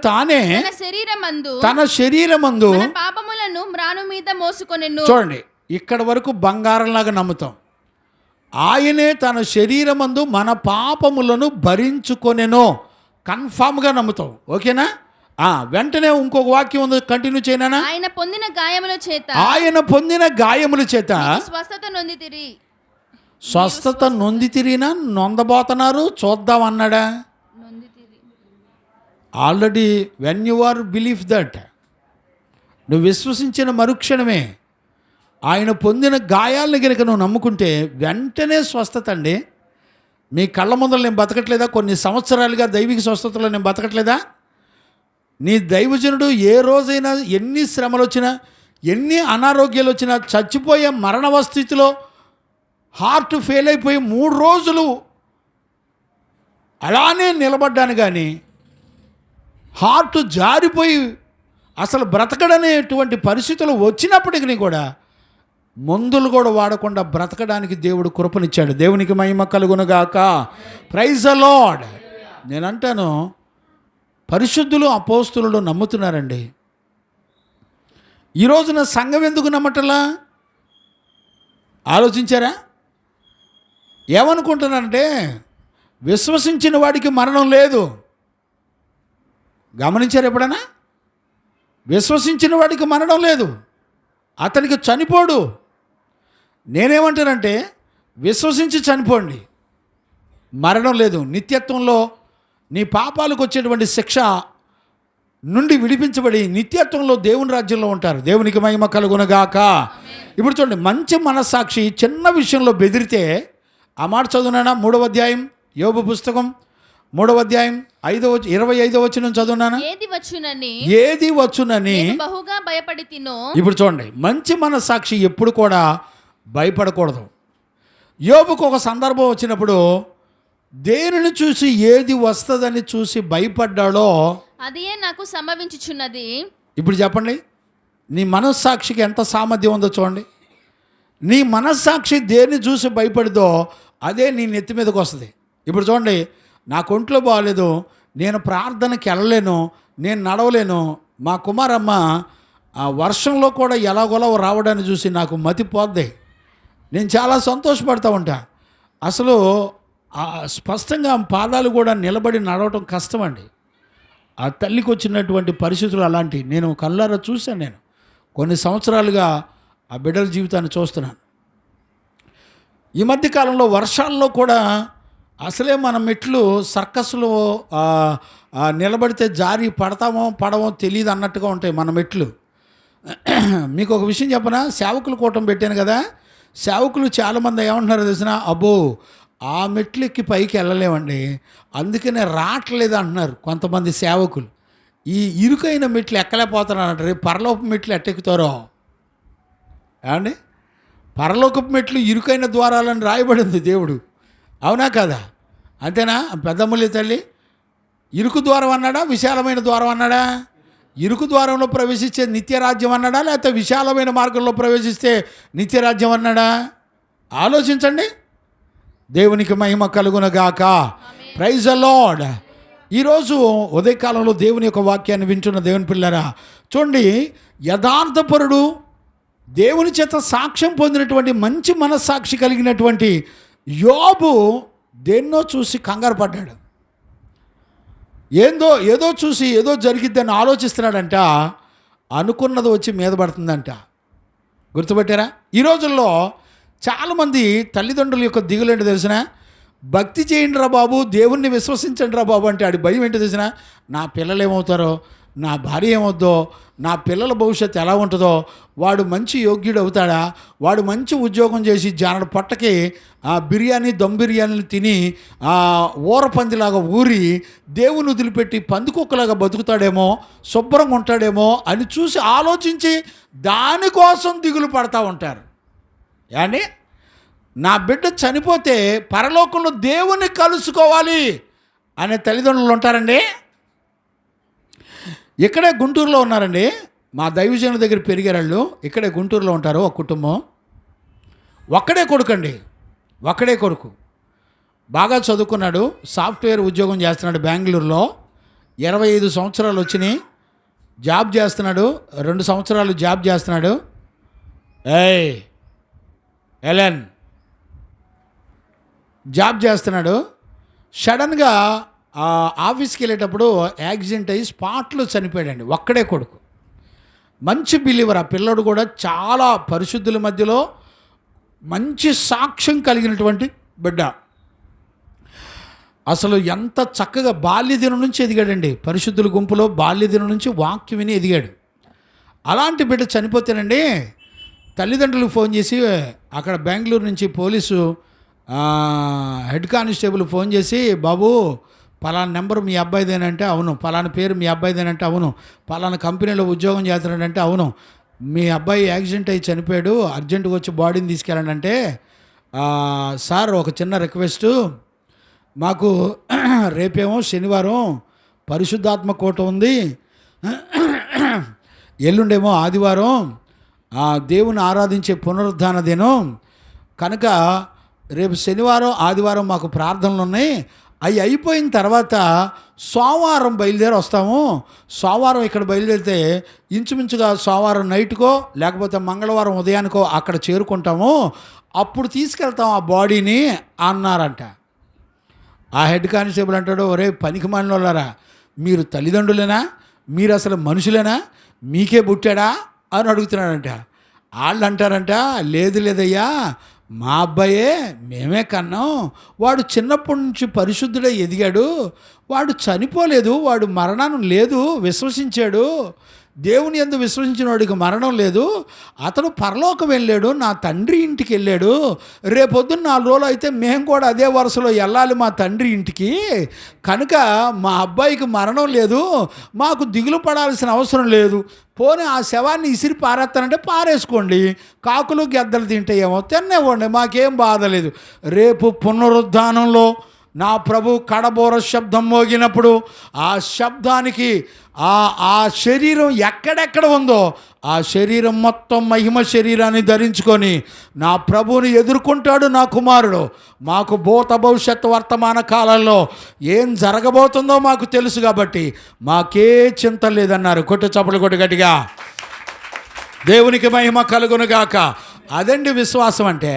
తానే తన శరీరమందు పాపములను మ్రాను మీద మోసుకొనెను. చూడండి, ఇక్కడ వరకు బంగారంలాగా నమ్ముతాం. ఆయనే తన శరీరమందు మన పాపములను భరించుకొనెను, కన్ఫామ్గా నమ్ముతాం. ఓకేనా? వెంటనే ఇంకొక వాక్యం ఉంది, కంటిన్యూ చేయనా. ఆయన పొందిన గాయముల చేత స్వస్థత నొందితిరినా నొందబోతున్నారు, చూద్దాం అన్నాడా? Already when you are believe that, నువ్వు విశ్వసించిన మరుక్షణమే ఆయన పొందిన గాయాలను కనుక నువ్వు నమ్ముకుంటే వెంటనే స్వస్థత అండి. మీ కళ్ళ ముందర నేను బతకట్లేదా? కొన్ని సంవత్సరాలుగా దైవిక స్వస్థతలో నేను బతకట్లేదా? నీ దైవజనుడు ఏ రోజైనా ఎన్ని శ్రమలు వచ్చినా, ఎన్ని అనారోగ్యాలు వచ్చినా, చచ్చిపోయే మరణవ స్థితిలో హార్ట్ ఫెయిల్ అయిపోయి 3 రోజులు అలానే నిలబడ్డాను, కానీ హార్ట్ జారిపోయి అసలు బ్రతకడనేటువంటి పరిస్థితులు వచ్చినప్పటికీ కూడా మందులు కూడా వాడకుండా బ్రతకడానికి దేవుడు కృపనిచ్చాడు. దేవునికి మహిమ కలుగునుగాక. Praise the Lord. నేను అంటాను, పరిశుద్ధులు అపోస్తులు నమ్ముతున్నారండి. ఈ రోజున సంఘం ఎందుకు నమ్మటలా ఆలోచించారా? ఏమనుకుంటున్నారంటే విశ్వసించిన వాడికి మరణం లేదు. గమనించారు ఎప్పుడైనా? విశ్వసించిన వాడికి మరణం లేదు, అతనికి చనిపోడు. నేనేమంటానంటే విశ్వసించి చనిపోండి, మరణం లేదు. నిత్యత్వంలో నీ పాపాలకు వచ్చేటువంటి శిక్ష నుండి విడిపించబడి నిత్యత్వంలో దేవుని రాజ్యంలో ఉంటారు. దేవునికి మహిమ కలుగునగాక. ఇప్పుడు చూడండి, మంచి మనస్సాక్షి చిన్న విషయంలో బెదిరితే, ఆ మాట చదువునానా? 3వ అధ్యాయం యోబు పుస్తకం 3వ అధ్యాయం 25వ వచనం చదువునానా? ఏది వచ్చునని బహుగా భయపడి తినో. ఇప్పుడు చూడండి, మంచి మనస్సాక్షి ఎప్పుడు కూడా భయపడకూడదు. యోబుకు ఒక సందర్భం వచ్చినప్పుడు దేనిని చూసి ఏది వస్తుందని చూసి భయపడ్డాడో అదే నాకు సంభవించుచున్నది. ఇప్పుడు చెప్పండి, నీ మనస్సాక్షికి ఎంత సామర్థ్యం ఉందో చూడండి. నీ మనస్సాక్షి దేన్ని చూసి భయపడిదో అదే నీ నెత్తి మీదకి వస్తుంది. ఇప్పుడు చూడండి, నాకు ఒంట్లో బాగలేదు, నేను ప్రార్థనకి వెళ్ళలేను, నేను నడవలేను. మా కుమారమ్మ ఆ వర్షంలో కూడా ఎలాగోలా రావడాన్ని చూసి నాకు మతిపోద్ది. నేను చాలా సంతోషపడతా ఉంటా. అసలు స్పష్టంగా పాదాలు కూడా నిలబడి నడవటం కష్టమండి. ఆ తల్లికి వచ్చినటువంటి పరిస్థితులు అలాంటి నేను కళ్ళారా చూశాను. నేను కొన్ని సంవత్సరాలుగా ఆ బిడ్డల జీవితాన్ని చూస్తున్నాను. ఈ మధ్యకాలంలో వర్షాల్లో కూడా అసలే మన మెట్లు సర్కస్లో నిలబడితే జారి పడతామో పడమో తెలియదు అన్నట్టుగా ఉంటాయి మన మెట్లు. మీకు ఒక విషయం చెప్పనా? సేవకులు కూటమి పెట్టాను కదా, సేవకులు చాలామంది ఏమంటున్నారో తెలిసిన, అబ్బో ఆ మెట్లు ఎక్కి పైకి వెళ్ళలేమండి, అందుకనే రావట్లేదు అంటున్నారు కొంతమంది సేవకులు. ఈ ఇరుకైన మెట్లు ఎక్కలేకపోతున్నారంట. రేపు పరలోకపు మెట్లు ఎట్టెక్కుతారో ఏమండి? పరలోకపు మెట్లు ఇరుకైన ద్వారాలని రాయబడింది దేవుడు, అవునా కదా? అంతేనా? పెద్దమ్ములి తల్లి ఇరుకు ద్వారం అన్నాడా, విశాలమైన ద్వారం అన్నాడా? ఇరుకు ద్వారంలో ప్రవేశించే నిత్యరాజ్యం అన్నాడా, లేకపోతే విశాలమైన మార్గంలో ప్రవేశిస్తే నిత్యరాజ్యం అన్నాడా? ఆలోచించండి. దేవునికి మహిమ కలుగునగాక. Praise the Lord. ఈరోజు ఉదయకాలంలో దేవుని యొక్క వాక్యాన్ని వింటున్న దేవుని పిల్లరా, చూడండి, యథార్థపరుడు, దేవుని చేత సాక్ష్యం పొందినటువంటి మంచి మనస్సాక్షి కలిగినటువంటి యోబు దేన్నో చూసి కంగారు పడ్డాడు. ఏదో చూసి ఏదో జరిగిద్దని ఆలోచిస్తున్నాడంట. అనుకున్నది వచ్చి మీద పడుతుందంట. గుర్తుపెట్టారా? ఈ రోజుల్లో చాలామంది తల్లిదండ్రుల యొక్క దిగులేంటి తెలిసిన, భక్తి చేయండి రా బాబు, దేవుణ్ణి విశ్వసించండి రా బాబు అంటే ఆడి భయం ఏంటో తెలిసిన, నా పిల్లలు ఏమవుతారో, నా భార్య ఏమవుద్దో, నా పిల్లల భవిష్యత్తు ఎలా ఉంటుందో, వాడు మంచి యోగ్యుడు అవుతాడా, వాడు మంచి ఉద్యోగం చేసి జానడు పొట్టకి దమ్ బిర్యానీలు తిని ఊరపందిలాగా ఊరి దేవుని వదిలిపెట్టి పందికొక్కలాగా బతుకుతాడేమో, శుభ్రంగా ఉంటాడేమో అని చూసి ఆలోచించి దానికోసం దిగులు పడతా ఉంటారు. కానీ నా బిడ్డ చనిపోతే పరలోకంలో దేవుని కలుసుకోవాలి అనే తల్లిదండ్రులు ఉంటారండి. ఇక్కడే గుంటూరులో ఉన్నారండి, మా దైవజనుల దగ్గర పెరిగారు. ఇక్కడే గుంటూరులో ఉంటారు. ఒక కుటుంబం, ఒక్కడే కొడుకు, బాగా చదువుకున్నాడు, సాఫ్ట్వేర్ ఉద్యోగం చేస్తున్నాడు బెంగళూరులో. 25 సంవత్సరాలు వచ్చినాయి, జాబ్ చేస్తున్నాడు, 2 సంవత్సరాలు జాబ్ చేస్తున్నాడు. ఎలెన్ జాబ్ చేస్తున్నాడు. సడన్గా ఆఫీస్కి వెళ్ళేటప్పుడు యాక్సిడెంట్ అయ్యి స్పాట్లో చనిపోయాడండి. ఒక్కడే కొడుకు, మంచి బిలీవర్. ఆ పిల్లడు కూడా చాలా పరిశుద్ధుల మధ్యలో మంచి సాక్ష్యం కలిగినటువంటి బిడ్డ. అసలు ఎంత చక్కగా బాల్యదినం నుంచి ఎదిగాడండి. పరిశుద్ధుల గుంపులో బాల్యదినం నుంచి వాక్యం విని ఎదిగాడు. అలాంటి బిడ్డ చనిపోతేనండి తల్లిదండ్రులకు ఫోన్ చేసి, అక్కడ బెంగళూరు నుంచి పోలీసు హెడ్ కానిస్టేబుల్ ఫోన్ చేసి, బాబు పలానా నెంబర్ మీ అబ్బాయిదేనంటే అవును, పలానా పేరు మీ అబ్బాయిదేనంటే అవును, పలానా కంపెనీలో ఉద్యోగం చేస్తున్నాడంటే అవును, మీ అబ్బాయి యాక్సిడెంట్ అయ్యి చనిపోయాడు, అర్జెంటుగా వచ్చి బాడీని తీసుకెళ్ళండి అంటే, సార్ ఒక చిన్న రిక్వెస్టు, మాకు రేపేమో శనివారం పరిశుద్ధాత్మ కూట ఉంది, ఎల్లుండేమో ఆదివారం, ఆ దేవుని ఆరాధించే పునరుద్ధాన దినం కనుక రేపు శనివారం ఆదివారం మాకు ప్రార్థనలు ఉన్నాయి. అవి అయిపోయిన తర్వాత సోమవారం బయలుదేరి వస్తాము. సోమవారం ఇక్కడ బయలుదేరితే ఇంచుమించుగా సోమవారం నైట్కో లేకపోతే మంగళవారం ఉదయానికో అక్కడ చేరుకుంటాము. అప్పుడు తీసుకెళ్తాం ఆ బాడీని అన్నారంట. ఆ హెడ్ కానిస్టేబుల్ అంటాడు, ఒరే పనికి మాలినోళ్ళారా, మీరు తల్లిదండ్రులేనా, మీరు అసలు మనుషులేనా, మీకే పుట్టాడా అని అడుగుతున్నాడంట. వాళ్ళు అంటారంట, లేదు లేదయ్యా, మా అబ్బాయే, మేమే కన్నాం, వాడు చిన్నప్పటి నుంచి పరిశుద్ధుడై ఎదిగాడు, వాడు చనిపోలేదు, వాడు మరణం లేదు, విశ్వసించాడు, దేవుని యందు విశ్వసించిన వాడికి మరణం లేదు, అతను పరలోకం వెళ్ళాడు, నా తండ్రి ఇంటికి వెళ్ళాడు, రేపొద్దున్న 4 రోజులు అయితే మేము కూడా అదే వరుసలో వెళ్ళాలి మా తండ్రి ఇంటికి, కనుక మా అబ్బాయికి మరణం లేదు, మాకు దిగులు పడాల్సిన అవసరం లేదు, పోనీ ఆ శవాన్ని ఇసిరి పారేస్తానంటే పారేసుకోండి, కాకులు గెద్దలు తింటాయేమో తినేవ్వండి, మాకేం బాధ లేదు, రేపు పునరుద్ధానంలో నా ప్రభు కడబోర శబ్దం మోగినప్పుడు ఆ శబ్దానికి ఆ శరీరం ఎక్కడెక్కడ ఉందో ఆ శరీరం మొత్తం మహిమ శరీరాన్ని ధరించుకొని నా ప్రభువుని ఎదుర్కొంటాడు నా కుమారుడు. మాకు భూత భవిష్యత్తు వర్తమాన కాలంలో ఏం జరగబోతుందో మాకు తెలుసు కాబట్టి మాకే చింత లేదన్నారు. కొట్టు చప్పలు కొట్టు గట్టిగా, దేవునికి మహిమ కలుగునుగాక. అదండి విశ్వాసం అంటే.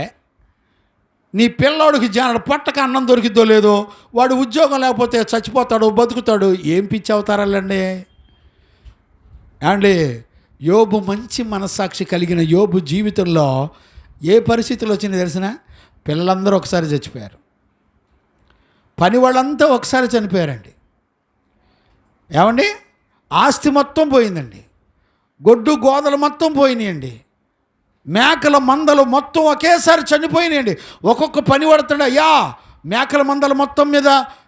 నీ పిల్లోడికి జానడు పొట్టక అన్నం దొరికిద్దో లేదో, వాడు ఉద్యోగం లేకపోతే చచ్చిపోతాడు, బతుకుతాడు, ఏం పిచ్చి అవుతారాలండి అండి. యోబు మంచి మనస్సాక్షి కలిగిన యోబు జీవితంలో ఏ పరిస్థితులు వచ్చిందో తెలిసిన, పిల్లలందరూ ఒకసారి చచ్చిపోయారు, పని వాళ్ళంతా ఒకసారి చనిపోయారండి. ఏమండి, ఆస్తి మొత్తం పోయిందండి, గొడ్డు గోదలు మొత్తం పోయినాయండి, మేకల మందలు మొత్తం ఒకేసారి చనిపోయినాయండి. ఒక్కొక్క పని పడుతాడు, అయ్యా మేకల మందలు మొత్తం మీద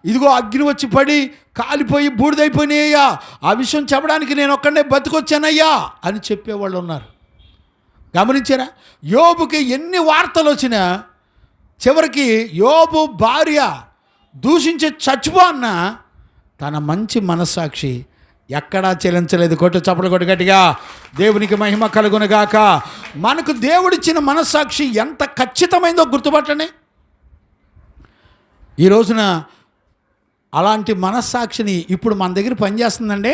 ఇదిగో అగ్ని వచ్చి పడి కాలిపోయి బూడిదైపోయినాయ్యా, ఆ విషయం చెప్పడానికి నేను ఒక్కడే బతికొచ్చానయ్యా అని చెప్పేవాళ్ళు ఉన్నారు. గమనించారా? యోబుకి ఎన్ని వార్తలు వచ్చినా చివరికి యోబు భార్య దూషించి చచ్చిపో అన్న తన మంచి మనస్సాక్షి ఎక్కడా చెల్లించలేదు. కొట్టు చప్పలు కొట్టు గట్టిగా, దేవునికి మహిమ కలుగునుగాక. మనకు దేవుడిచ్చిన మనస్సాక్షి ఎంత ఖచ్చితమైందో గుర్తుపట్టండి. ఈ రోజున అలాంటి మనస్సాక్షిని ఇప్పుడు మన దగ్గర పనిచేస్తుందండి.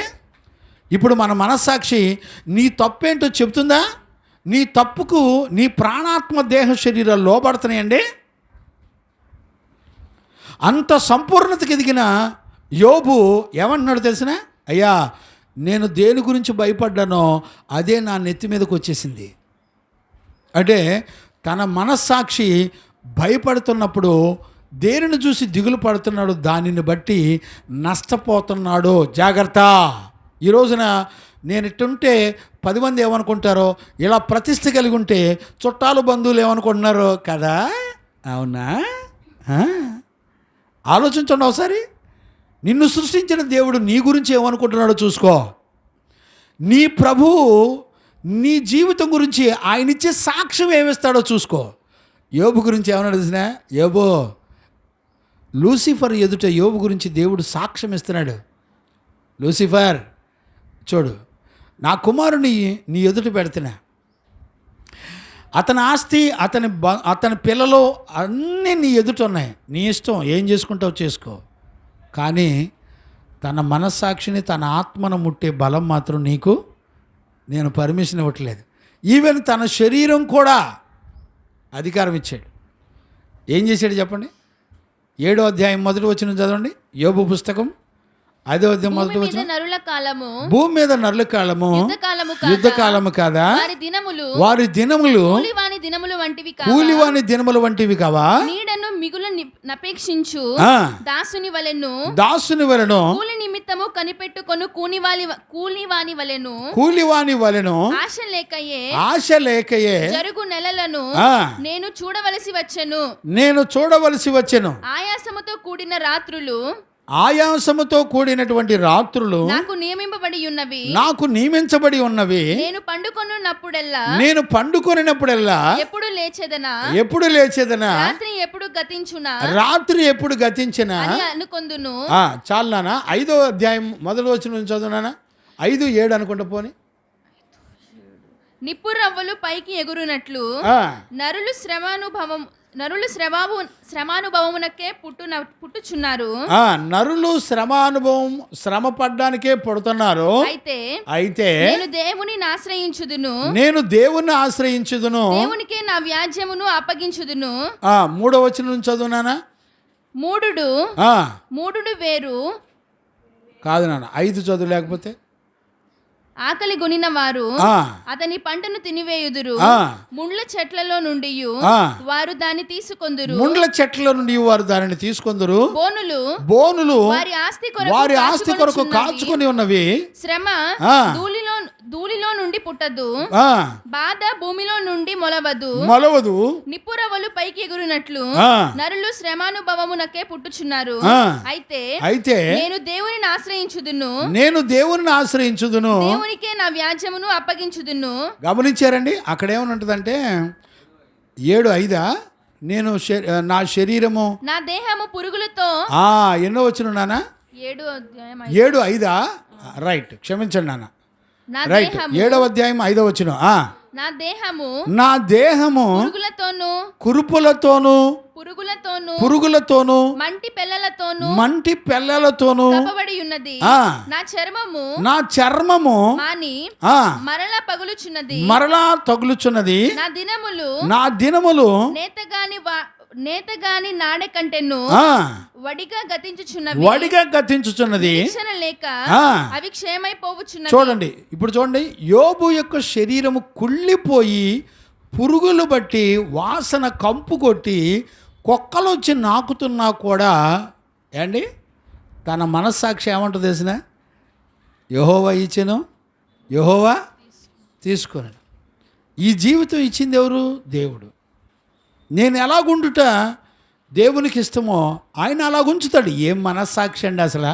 ఇప్పుడు మన మనస్సాక్షి నీ తప్పేంటో చెప్తుందా? నీ తప్పుకు నీ ప్రాణాత్మ దేహ శరీరాలు లోబడుతున్నాయండి. అంత సంపూర్ణతకి ఎదిగిన యోబు ఏమంటున్నాడు తెలిసిన, అయ్యా నేను దేని గురించి భయపడ్డానో అదే నా నెత్తి మీదకి వచ్చేసింది. అంటే తన మనస్సాక్షి భయపడుతున్నప్పుడు దేనిని చూసి దిగులు పడుతున్నాడు, దానిని బట్టి నష్టపోతున్నాడు. జాగ్రత్త. ఈ రోజున నేను ఇట్టుంటే 10 మంది ఏమనుకుంటారో, ఇలా ప్రతిష్ఠ కలిగి ఉంటే చుట్టాలు బంధువులు ఏమనుకుంటున్నారో కదా. అవునా? ఆలోచించండి ఒకసారి. నిన్ను సృష్టించిన దేవుడు నీ గురించి ఏమనుకుంటున్నాడో చూసుకో. నీ ప్రభువు నీ జీవితం గురించి ఆయన ఇచ్చే సాక్ష్యం ఏమిస్తాడో చూసుకో. యోబు గురించి ఏమన్నా తెలిసిన, యోబు లూసిఫర్ ఎదుట యోబు గురించి దేవుడు సాక్ష్యం ఇస్తున్నాడు. లూసిఫర్ చూడు, నా కుమారుని నీ ఎదుట పెడుతున్నా, అతని ఆస్తి అతని పిల్లలు అన్నీ నీ ఎదుట ఉన్నాయి, నీ ఇష్టం ఏం చేసుకుంటావు చేసుకో, కానీ తన మనస్సాక్షిని తన ఆత్మను ముట్టే బలం మాత్రం నీకు నేను పర్మిషన్ ఇవ్వట్లేదు. ఈవెన్ తన శరీరం కూడా అధికారం ఇచ్చాడు. ఏం చేశాడు చెప్పండి? 7వ అధ్యాయం 1వ వచనం చదవండి. యోబు పుస్తకం 5వ అధ్యాయం 1వ వచనం. భూమి మీద నరుల కాలము యుద్ధ కాలము కాదా? వారి దినములు కూలివాని దినములు వంటివి కావా? నీడను మిగులు నపేక్షించు దాసుని వలెను కూలి నిమిత్తము కనిపెట్టుకొను కూలివాని వలెను ఆశ లేకయే జరుగు నెలలను నేను చూడవలసి వచ్చెను. ఆయాసముతో కూడినటువంటి రాత్రులు నాకు నియమించబడి ఉన్నవి. నేను పండుకొనినప్పుడల్లా ఎప్పుడు లేచేదనా రాత్రి ఎప్పుడు గతించునా అనుకొందును. చాలు నాన్న. 5వ అధ్యాయం 1వ వచనం నుంచి చదువునా. 5:7 అనుకుంటా పోని. నిప్పురవ్వలు పైకి ఎగురునట్లు ఆ, నరులు శ్రమానుభవమునకే పుట్టుచున్నారు. నరులు శ్రమ పడ్డానికే పుడుతున్నారు. అయితే నేను దేవునిని ఆశ్రయించుదును, దేవునికే నా వ్యాజ్యమును అప్పగించుదును. 3వ వచనం నుంచి చదువునానా. మూడుడు వేరు కాదు నాన్న, 5 చదువు. లేకపోతే ఆకలి గొనిన వారు అతని పంటను తినివేయుదురు. ముండ్ల చెట్లలో నుండి వారు దాన్ని తీసుకొందురు. బోనులు వారి ఆస్తి కొరకు కాచుకొని ఉన్నవి. శ్రమ ధూళిలో నుండి పుట్టదు, బాధ భూమిలో నుండి మొలవదు. నిప్పురవ్వలు పైకి ఎగురునట్లు నరులు శ్రమానుభవమునకే పుట్టుచున్నారు. అయితే నేను దేవునిని ఆశ్రయించుదును, దేవునికే నా వ్యాజ్యమును అప్పగించుదును. గమనించారండి, అక్కడ ఏమనుంటదంటే 7:5 నేను నా శరీరము నా దేహము పురుగులతో. ఎన్నో వచ్చిన నాన్న? 7:5. రైట్, క్షమించండి నాన్న. రైట్, 7వ అధ్యాయం 5వ వచనం. నా దేహము కురుపులతోను పురుగులతోను మంటి పెళ్ళలతోను నా చర్మము మరలా తగులుచున్నది. నా దినములు నేతగాని నాడే కంటెను వడిగా గతించుచున్నది. లేక అవి క్షేమైపోవచ్చున్నవి. చూడండి, ఇప్పుడు చూడండి, యోబు యొక్క శరీరము కుళ్ళిపోయి పురుగులు బట్టి వాసన కంపు కొట్టి కుక్కలు వచ్చి నాకుతున్నా కూడా ఏండి తన మనస్సాక్షి ఏమంటుంది తెలిసిన? యెహోవా ఇచ్చెను, యెహోవా తీసుకొనెను. ఈ జీవితం ఇచ్చింది ఎవరు? దేవుడు. నేను ఎలాగుండుట దేవునికి ఇష్టమో ఆయన అలాగుంచుతాడు. ఏం మనస్సాక్షి అండి అసలు?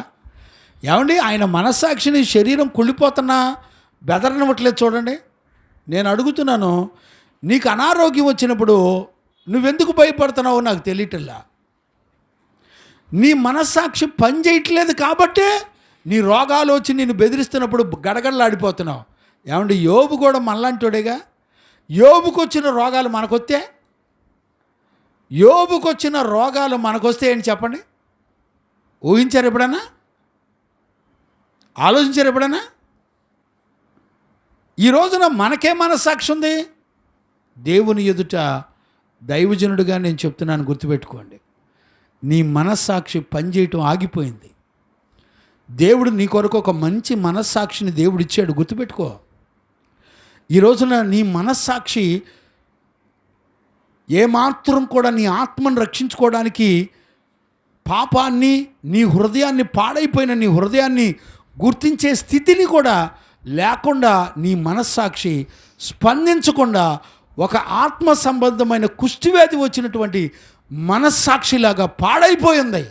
ఏమండి, ఆయన మనస్సాక్షిని శరీరం కుళ్ళిపోతున్నా బెదరనివ్వట్లేదు. చూడండి, నేను అడుగుతున్నాను, నీకు అనారోగ్యం వచ్చినప్పుడు నువ్వెందుకు భయపడుతున్నావో నాకు తెలియటల్లా. నీ మనస్సాక్షి పని చేయట్లేదు కాబట్టే నీ రోగాలు వచ్చి నిన్ను బెదిరిస్తున్నప్పుడు గడగడలాడిపోతున్నావు. ఏమండి, యోబు కూడా మనలాంటోడేగా. యోబుకు వచ్చిన రోగాలు మనకొస్తే ఏంటి చెప్పండి? ఊహించారు ఎప్పుడన్నా? ఆలోచించారు ఎప్పుడన్నా? ఈ రోజున మనకే మనస్సాక్షి ఉంది. దేవుని ఎదుట దైవజనుడిగా నేను చెప్తున్నాను, గుర్తుపెట్టుకోండి, నీ మనస్సాక్షి పనిచేయటం ఆగిపోయింది. దేవుడు నీ కొరకు ఒక మంచి మనస్సాక్షిని దేవుడు ఇచ్చాడు, గుర్తుపెట్టుకో. ఈ రోజున నీ మనస్సాక్షి ఏమాత్రం కూడా నీ ఆత్మను రక్షించుకోవడానికి పాపాన్ని, నీ హృదయాన్ని, పాడైపోయిన నీ హృదయాన్ని గుర్తించే స్థితిని కూడా లేకుండా నీ మనస్సాక్షి స్పందించకుండా ఒక ఆత్మ సంబంధమైన కుష్టివ్యాధి వచ్చినటువంటి మనస్సాక్షిలాగా పాడైపోయింది.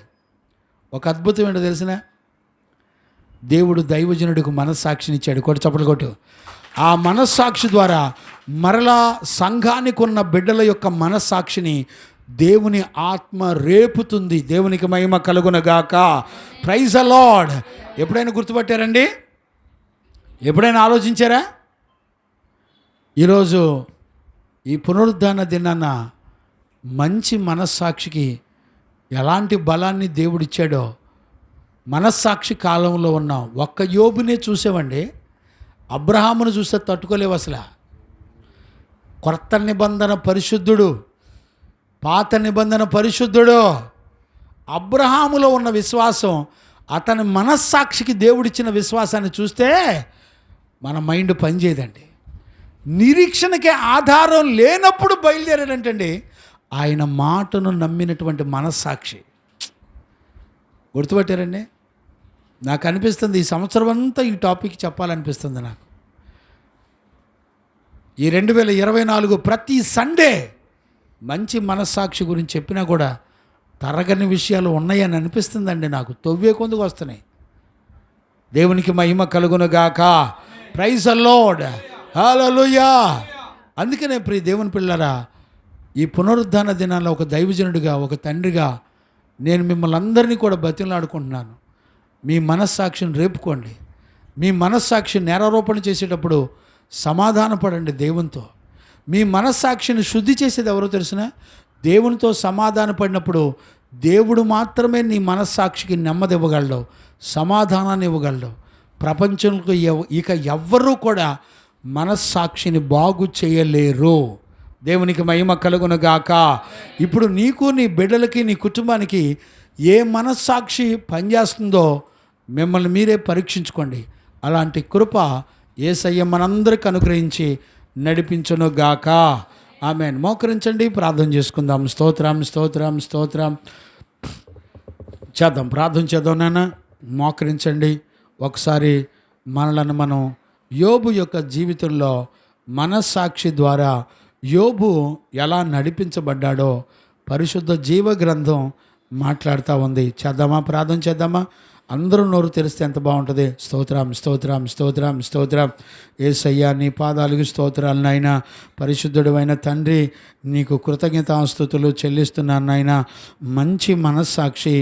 ఒక అద్భుతం ఏంటో తెలిసిన? దేవుడు దైవజనుడికి మనస్సాక్షినిచ్చాడు. కొట్టు, చప్పట్లు కొట్టు. ఆ మనస్సాక్షి ద్వారా మరలా సంఘానికి ఉన్న బిడ్డల యొక్క మనస్సాక్షిని దేవుని ఆత్మ రేపుతుంది. దేవునికి మహిమ కలుగునగాక. Praise the Lord. ఎప్పుడైనా గుర్తుపట్టారండి? ఎప్పుడైనా ఆలోచించారా? ఈరోజు ఈ పునరుద్ధాన దినాన మంచి మనస్సాక్షికి ఎలాంటి బలాన్ని దేవుడిచ్చాడో మనస్సాక్షి కాలంలో ఉన్నాం. ఒక్క యోబునే చూసామండి. అబ్రహామును చూస్తే తట్టుకోలేవు అసలు. కొత్త నిబంధన పరిశుద్ధుడు, పాత నిబంధన పరిశుద్ధుడు. అబ్రహాములో ఉన్న విశ్వాసం, అతని మనస్సాక్షికి దేవుడిచ్చిన విశ్వాసాన్ని చూస్తే మన మైండ్ పనిచేయదండి. నిరీక్షణకే ఆధారం లేనప్పుడు బయలుదేరాడంటండి ఆయన మాటను నమ్మినటువంటి మనస్సాక్షి. గుర్తుపట్టారండి? నాకు అనిపిస్తుంది ఈ సంవత్సరం అంతా ఈ టాపిక్ చెప్పాలనిపిస్తుంది నాకు. ఈ 2024 ప్రతి సండే మంచి మనస్సాక్షి గురించి చెప్పినా కూడా తరగని విషయాలు ఉన్నాయని అనిపిస్తుందండి నాకు. తవ్వే కొందుకు వస్తున్నాయి. దేవునికి మహిమ కలుగునుగాక. Praise the Lord. హల్లెలూయా. అందుకనే ప్రియ దేవుని పిల్లరా, ఈ పునరుద్ధాన దినాల్లో ఒక దైవజనుడిగా, ఒక తండ్రిగా నేను మిమ్మల్ని అందరినీ కూడా బతిమలాడుకుంటున్నాను. మీ మనస్సాక్షిని రేపుకోండి. మీ మనస్సాక్షి నేరారోపణ చేసేటప్పుడు సమాధానపడండి దేవునితో. మీ మనస్సాక్షిని శుద్ధి చేసేది ఎవరో తెలిసిన? దేవునితో సమాధాన పడినప్పుడు దేవుడు మాత్రమే నీ మనస్సాక్షికి నెమ్మది ఇవ్వగలడు, సమాధానాన్ని ఇవ్వగలడు. ప్రపంచంలో ఇక ఎవ్వరూ కూడా మనస్సాక్షిని బాగు చేయలేరు. దేవునికి మహిమ కలుగునుగాక. ఇప్పుడు నీకు, నీ బిడ్డలకి, నీ కుటుంబానికి ఏ మనస్సాక్షి పనిచేస్తుందో మిమ్మల్ని మీరే పరీక్షించుకోండి. అలాంటి కృప యేసయ్య మనందరికి అనుగ్రహించి నడిపించునుగాక. ఆమేన్. మోకరించండి, ప్రార్థన చేసుకుందాం. స్తోత్రం స్తోత్రం స్తోత్రం చేద్దాం, ప్రార్థన చేద్దాం. నాన్న మోకరించండి. ఒకసారి మనలను మనం యోబు యొక్క జీవితంలో మనస్సాక్షి ద్వారా యోబు ఎలా నడిపించబడ్డాడో పరిశుద్ధ జీవ గ్రంథం మాట్లాడుతూ ఉంది. చేద్దామా? ప్రార్థన చేద్దామా? అందరూ నోరు తెరిస్తే ఎంత బాగుంటుంది. స్తోత్రం స్తోత్రం స్తోత్రం స్తోత్రం. యేసయ్యా నీ పాదాలకు స్తోత్రాలు నాయనా. పరిశుద్ధుడు అయిన తండ్రి, నీకు కృతజ్ఞతాస్తుతులు చెల్లిస్తున్నాను నాయనా. మంచి మనస్సాక్షి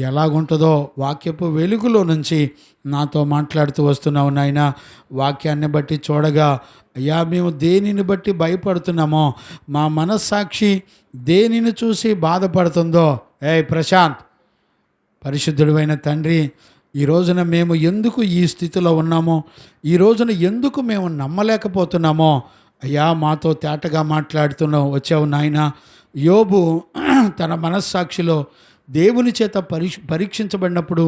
ఎలాగుంటుందో వాక్యపు వెలుగులో నుంచి నాతో మాట్లాడుతూ వస్తున్నావు నాయనా. వాక్యాన్ని బట్టి చూడగా అయ్యా, మేము దేనిని బట్టి భయపడుతున్నామో, మా మనస్సాక్షి దేనిని చూసి బాధపడుతుందో, ప్రశాంత్, పరిశుద్ధుడు అయిన తండ్రి, ఈ రోజున మేము ఎందుకు ఈ స్థితిలో ఉన్నామో, ఈ రోజున ఎందుకు మేము నమ్మలేకపోతున్నామో అయ్యా, మాతో తేటగా మాట్లాడుతున్నావు వచ్చావు నాయన. యోబు తన మనస్సాక్షిలో దేవుని చేత పరీక్షించబడినప్పుడు,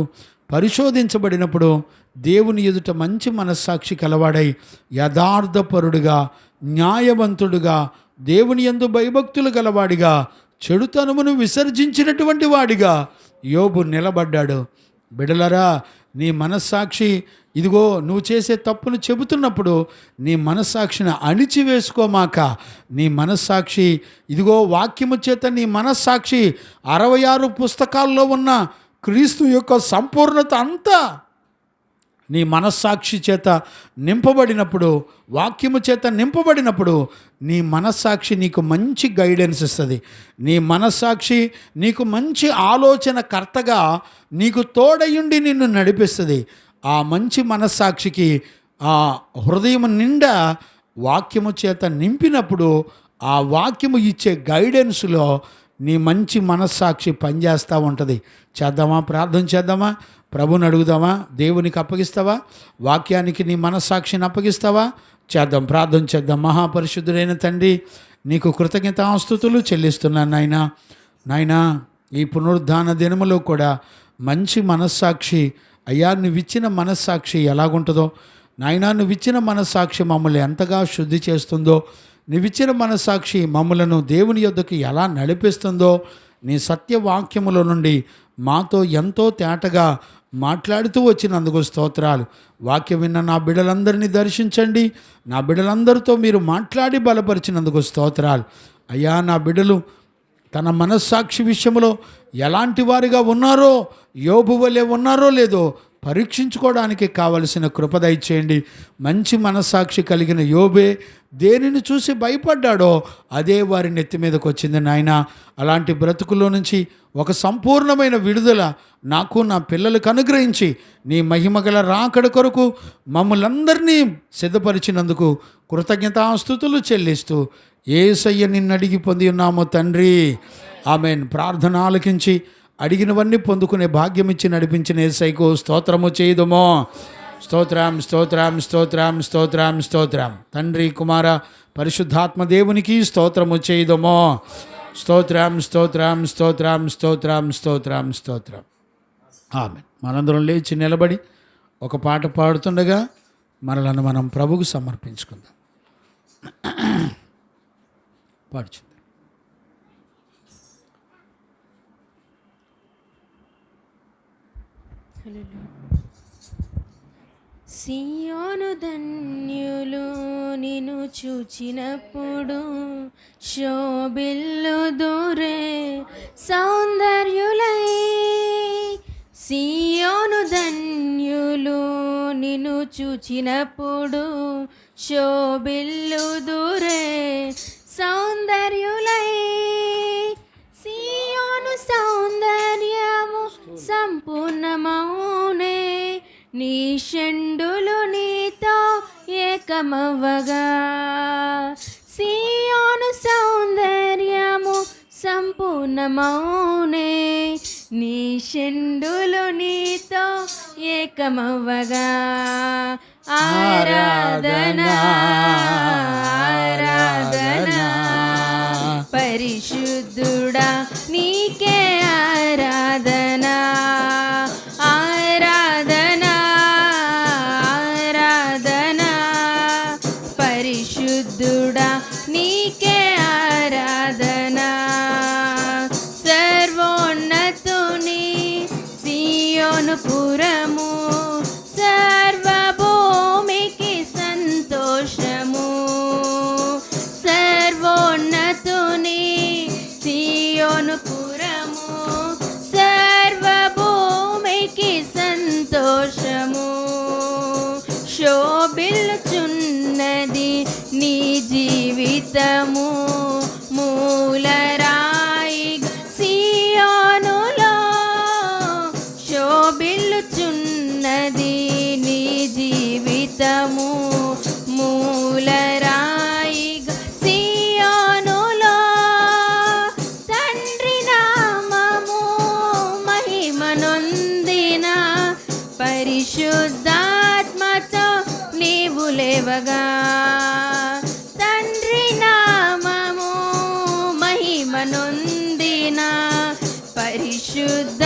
పరిశోధించబడినప్పుడు దేవుని ఎదుట మంచి మనస్సాక్షి కలవాడై యథార్థపరుడుగా, న్యాయవంతుడుగా, దేవుని యందు భయభక్తులు గలవాడిగా, చెడుతనమును విసర్జించినటువంటి వాడిగా యోబు నిలబడ్డాడు. బిడలరా, నీ మనస్సాక్షి ఇదిగో నువ్వు చేసే తప్పును చెబుతున్నప్పుడు నీ మనస్సాక్షిని అణిచివేసుకోమాక. నీ మనస్సాక్షి ఇదిగో వాక్యము చేత నీ మనస్సాక్షి 66 పుస్తకాల్లో ఉన్న క్రీస్తు యొక్క సంపూర్ణత అంతా నీ మనస్సాక్షి చేత నింపబడినప్పుడు, వాక్యము చేత నింపబడినప్పుడు నీ మనస్సాక్షి నీకు మంచి గైడెన్స్ ఇస్తుంది. నీ మనస్సాక్షి నీకు మంచి ఆలోచనకర్తగా నీకు తోడయుండి నిన్ను నడిపిస్తుంది. ఆ మంచి మనస్సాక్షికి ఆ హృదయం నిండా వాక్యము చేత నింపినప్పుడు ఆ వాక్యము ఇచ్చే గైడెన్స్లో నీ మంచి మనస్సాక్షి పనిచేస్తూ ఉంటుంది. చేద్దామా? ప్రార్థన చేద్దామా? ప్రభుని అడుగుదామా? దేవునికి అప్పగిస్తావా? వాక్యానికి నీ మనస్సాక్షిని అప్పగిస్తావా? చేద్దాం, ప్రార్థన చేద్దాం. మహాపరిశుద్ధుడైన తండ్రి, నీకు కృతజ్ఞతాస్తుతులు చెల్లిస్తున్నాను నాయనా. నాయనా, ఈ పునరుద్ధాన దినములో కూడా మంచి మనస్సాక్షి అయ్యా, నువ్విచ్చిన మనస్సాక్షి ఎలాగుంటుందో నాయనా, నువ్విచ్చిన మనస్సాక్షి మమ్మల్ని ఎంతగా శుద్ధి చేస్తుందో, నువ్విచ్చిన మనస్సాక్షి మమ్మలను దేవుని యొద్దకు ఎలా నడిపిస్తుందో నీ సత్యవాక్యములో నుండి మాతో ఎంతో తేటగా మాట్లాడుతూ వచ్చినందుకు స్తోత్రాలు. వాక్యం విన్న నా బిడ్డలందరినీ దర్శించండి. నా బిడ్డలందరితో మీరు మాట్లాడి బలపరిచినందుకు స్తోత్రాలు. అయ్యా, నా బిడ్డలు తన మనస్సాక్షి విషయంలో ఎలాంటి వారిగా ఉన్నారో, యోబు వలె ఉన్నారో లేదో పరీక్షించుకోవడానికి కావలసిన కృప దయచేయండి. మంచి మనస్సాక్షి కలిగిన యోబే దేనిని చూసి భయపడ్డాడో అదే వారి నెత్తి మీదకి వచ్చింది నాయన. అలాంటి బ్రతుకులో నుంచి ఒక సంపూర్ణమైన విడుదల నాకు, నా పిల్లలకు అనుగ్రహించి నీ మహిమగల రాకడ కొరకు మమ్మల్ని అందరినీ సిద్ధపరిచినందుకు కృతజ్ఞతాస్తుతులు చెల్లిస్తూ యేసయ్య నిన్ను అడిగి పొంది ఉన్నామో తండ్రి, ఆమెన్. ప్రార్థన ఆలకించి అడిగినవన్నీ పొందుకునే భాగ్యం ఇచ్చి నడిపించిన యేసయ్యకు స్తోత్రము చేయుదుమో. స్తోత్రం స్తోత్రం స్తోత్రం స్తోత్రం స్తోత్రం. తండ్రి, కుమార, పరిశుద్ధాత్మ దేవునికి స్తోత్రము చేయుదుమో. స్తోత్రం స్తోత్రం స్తోత్రం స్తోత్రం స్తోత్రం స్తోత్రం. ఆమెన్. మనందరం లేచి నిలబడి ఒక పాట పాడుతుండగా మనలను మనం ప్రభువుకు సమర్పించుకుందాం. పాడుచుంది. సియోను ధన్యులు నిన్ను చూచినప్పుడు శోభిల్లు దూరే సౌందర్యులై. సియోను ధన్యులు నిన్ను చూచినప్పుడు శోభిల్లు దూరే సౌందర్యులై. సియోను సౌందర్యము సంపూర్ణమౌనే, నీ షండులు నీతో ఏక ఏకమవ్వగా సియోను సౌందర్యము సంపూర్ణమౌనే నీ షండులు నీతో ఏకమవ్వగా ఆరాధనా ఆరాధనా పరిశుద్ధుడా నీకే ఆరాధనా ఆరాధనా ఆరాధనా పరిశుద్ధుడా నీకే ఆరాధనా సర్వోన్నతుని సియోను పురము సర్వభూమికి సంతోషము సర్వోన్నతుని సియోను పురము సర్వభూమికి సంతోషము శోభిల్లుచున్నది నీ జీవితము మూలరాయి సియోనులో శోభిల్లుచున్నది నీ జీవితము మూలరాయి సియోనులో తండ్రి నామము మహిమనొందిన పరిశుద్ధాత్మతో నీవు లేవగా తండ్రి నామము మహిమనొందిన పరిశుద్ధ